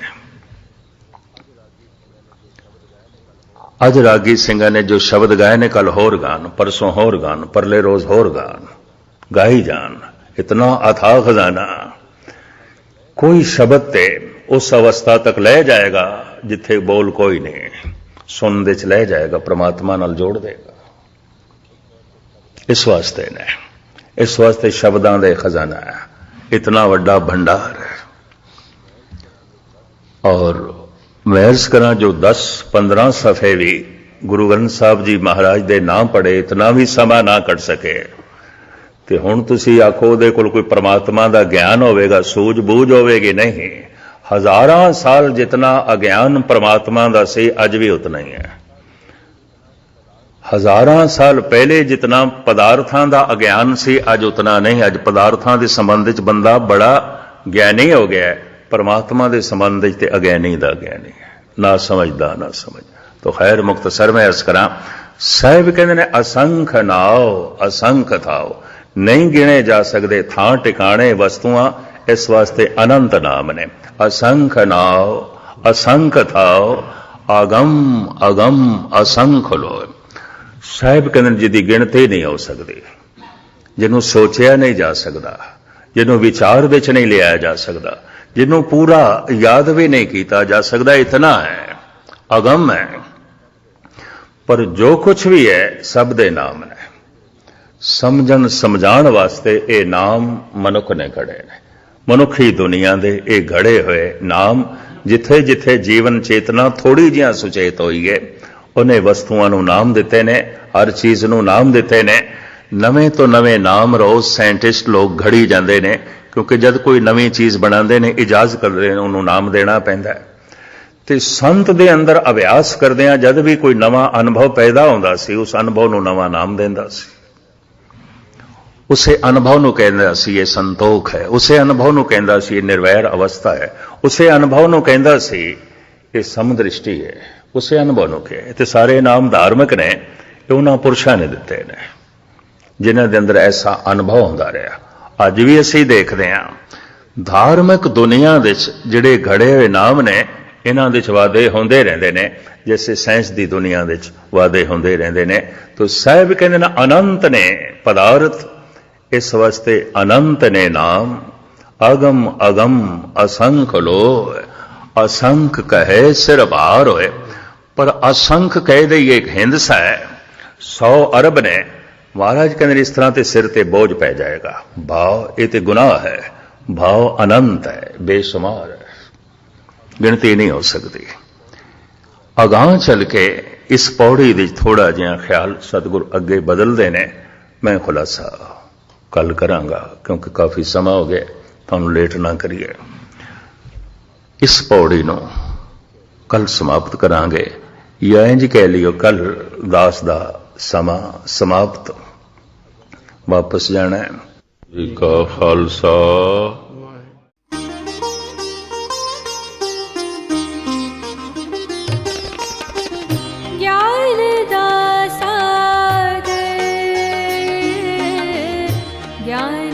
S1: अज रागी सिंघां ने जो शब्द गाए ने, कल होर गान, परसों होर गान, परले रोज होर गान, गाई जान। इतना अथाह खजाना कोई शब्द ते उस अवस्था तक ले जाएगा जिथे बोल कोई नहीं, सुन दे च ले जाएगा, परमात्मा नाल जोड़ देगा। इस वास्ते ने, इस वास्ते शब्दां दे खजाना है, इतना वड्डा भंडार है। और मैं अर्ज करा, जो 10-15 सफ़े भी गुरु ग्रंथ साहब जी महाराज दे ना पढ़े, इतना भी समा ना कट सके, तो हुण तुसी आखो दे कोल कोई परमात्मा दा ज्ञान होवेगा, सूझ-बूझ होवेगी? नहीं। हज़ारां साल जितना अज्ञान परमात्मा दा सी, अज भी उतना ही है। हज़ारां साल पहले जितना पदार्थां दा अज्ञान सी, अज उतना नहीं। अज पदार्थां दे संबंध च बंदा बड़ा ज्ञानी हो गया है, परमात्मा दे संबंध च ते अज्ञानी दा ज्ञानी है, ना समझदा ना समझ। तो खैर मुख्तसर में अर्ज करा, साहिब कहते ने असंख नाओ असंख थाओ, नहीं गिने जा सकते थां टिकाणे वस्तुआं, इस वास्ते अनंत नाम ने। असंख नाओ असंख थाओ, अगम अगम असंख लो। साहिब कहते जिहदी गिणती नहीं हो सकती, जिन्हों सोचिया नहीं जा सकता, जिन्हों विचार दे च नहीं लिया जा सकता, जिन्हों पूरा याद भी नहीं किया जा सकता, इतना है, अगम है। पर जो कुछ भी है सब दे नाम ने। ਸਮਝਣ ਸਮਝਾਉਣ ਵਾਸਤੇ ਇਹ ਨਾਮ ਮਨੁੱਖ ਨੇ ਘੜੇ ਨੇ। ਮਨੁੱਖੀ ਦੁਨੀਆ ਦੇ ਇਹ ਘੜੇ ਹੋਏ ਨਾਮ, ਜਿੱਥੇ ਜਿੱਥੇ ਜੀਵਨ ਚੇਤਨਾ ਥੋੜੀ ਜਿਹਾ ਸੁਚੇਤ ਹੋਈ ਹੈ, ਉਹਨੇ ਵਸਤੂਆਂ ਨੂੰ ਨਾਮ ਦਿੱਤੇ ਨੇ, ਹਰ ਚੀਜ਼ ਨੂੰ ਨਾਮ ਦਿੱਤੇ ਨੇ। ਨਵੇਂ ਤੋਂ ਨਵੇਂ ਨਾਮ ਰੋਜ਼ ਸਾਇੰਟਿਸਟ ਲੋਕ ਘੜੀ ਜਾਂਦੇ ਨੇ, ਕਿਉਂਕਿ ਜਦ ਕੋਈ ਨਵੀਂ ਚੀਜ਼ ਬਣਾਉਂਦੇ ਨੇ, ਇਜਾਜ਼ ਕਰਦੇ ਨੇ, ਉਹਨੂੰ ਨਾਮ ਦੇਣਾ ਪੈਂਦਾ ਹੈ। ਤੇ ਸੰਤ ਦੇ ਅੰਦਰ ਅਭਿਆਸ ਕਰਦਿਆਂ ਜਦ ਵੀ ਕੋਈ ਨਵਾਂ ਅਨੁਭਵ ਪੈਦਾ ਹੁੰਦਾ ਸੀ, ਉਸ ਅਨੁਭਵ ਨੂੰ ਨਵਾਂ ਨਾਮ ਦਿੰਦਾ ਸੀ। ਉਸੇ ਅਨੁਭਵ ਨੂੰ ਕਹਿੰਦਾ ਸੀ ਇਹ ਸੰਤੋਖ ਹੈ, ਉਸੇ ਅਨੁਭਵ ਨੂੰ ਕਹਿੰਦਾ ਸੀ ਇਹ ਨਿਰਵੈਰ ਅਵਸਥਾ ਹੈ, ਉਸੇ ਅਨੁਭਵ ਨੂੰ ਕਹਿੰਦਾ ਸੀ ਇਹ ਸਮਦ੍ਰਿਸ਼ਟੀ ਹੈ, ਉਸੇ ਅਨੁਭਵ ਨੂੰ ਕਿਹਾ। ਤੇ ਸਾਰੇ ਨਾਮ ਧਾਰਮਿਕ ਨੇ, ਇਹ ਉਹਨਾਂ ਪੁਰਸ਼ਾਂ ਨੇ ਦਿੱਤੇ ਨੇ ਜਿਨ੍ਹਾਂ ਦੇ ਅੰਦਰ ਐਸਾ ਅਨੁਭਵ ਹੁੰਦਾ ਰਿਹਾ। ਅੱਜ ਵੀ ਅਸੀਂ ਦੇਖਦੇ ਹਾਂ ਧਾਰਮਿਕ ਦੁਨੀਆ ਵਿੱਚ ਜਿਹੜੇ ਘੜੇ ਹੋਏ ਨਾਮ ਨੇ, ਇਹਨਾਂ ਵਿੱਚ ਵਾਧੇ ਹੁੰਦੇ ਰਹਿੰਦੇ ਨੇ, ਜੈਸੇ ਸਾਇੰਸ ਦੀ ਦੁਨੀਆ ਵਿੱਚ ਵਾਧੇ ਹੁੰਦੇ ਰਹਿੰਦੇ ਨੇ। ਤਾਂ ਸਾਹਿਬ ਕਹਿੰਦੇ ਨੇ ਅਨੰਤ ਨੇ ਪਦਾਰਥ, ਇਸ ਵਾਸਤੇ ਅਨੰਤ ਨੇ ਨਾਮ। ਅਗਮ ਅਗਮ ਅਸੰਖ ਲੋ, ਅਸੰਖ ਕਹੇ ਸਿਰ ਭਾਰ ਹੋਏ। ਪਰ ਅਸੰਖ ਕਹਿ ਦਈਏ ਇੱਕ ਹਿੰਦਸਾ ਹੈ, 100 ਅਰਬ ਨੇ। ਮਹਾਰਾਜ ਕਹਿੰਦੇ ਇਸ ਤਰ੍ਹਾਂ ਤੇ ਸਿਰ ਤੇ ਬੋਝ ਪੈ ਜਾਏਗਾ। ਭਾਵ ਇਹ ਤੇ ਗੁਨਾਹ ਹੈ, ਭਾਵ ਅਨੰਤ ਹੈ, ਬੇਸ਼ੁਮਾਰ ਹੈ, ਗਿਣਤੀ ਨਹੀਂ ਹੋ ਸਕਦੀ। ਅਗਾਂਹ ਚੱਲ ਕੇ ਇਸ ਪੌੜੀ ਵਿੱਚ ਥੋੜਾ ਜਿਹਾ ਖਿਆਲ ਸਤਿਗੁਰ ਅੱਗੇ ਬਦਲਦੇ ਨੇ। ਮੈਂ ਖੁਲਾਸਾ ਕੱਲ ਕਰਾਂਗਾ, ਕਿਉਂਕਿ ਕਾਫੀ ਸਮਾਂ ਹੋ ਗਿਆ, ਤੁਹਾਨੂੰ ਲੇਟ ਨਾ ਕਰੀਏ। ਇਸ ਪੌੜੀ ਨੂੰ ਕੱਲ ਸਮਾਪਤ ਕਰਾਂਗੇ, ਜਾਂ ਇੰਝ ਕਹਿ ਲਿਓ ਕੱਲ ਦਾਸ ਦਾ ਸਮਾਂ ਸਮਾਪਤ, ਵਾਪਸ ਜਾਣਾ ਹੈ। ਜੀ ਕਾ ਖਾਲਸਾ
S2: ज्ञान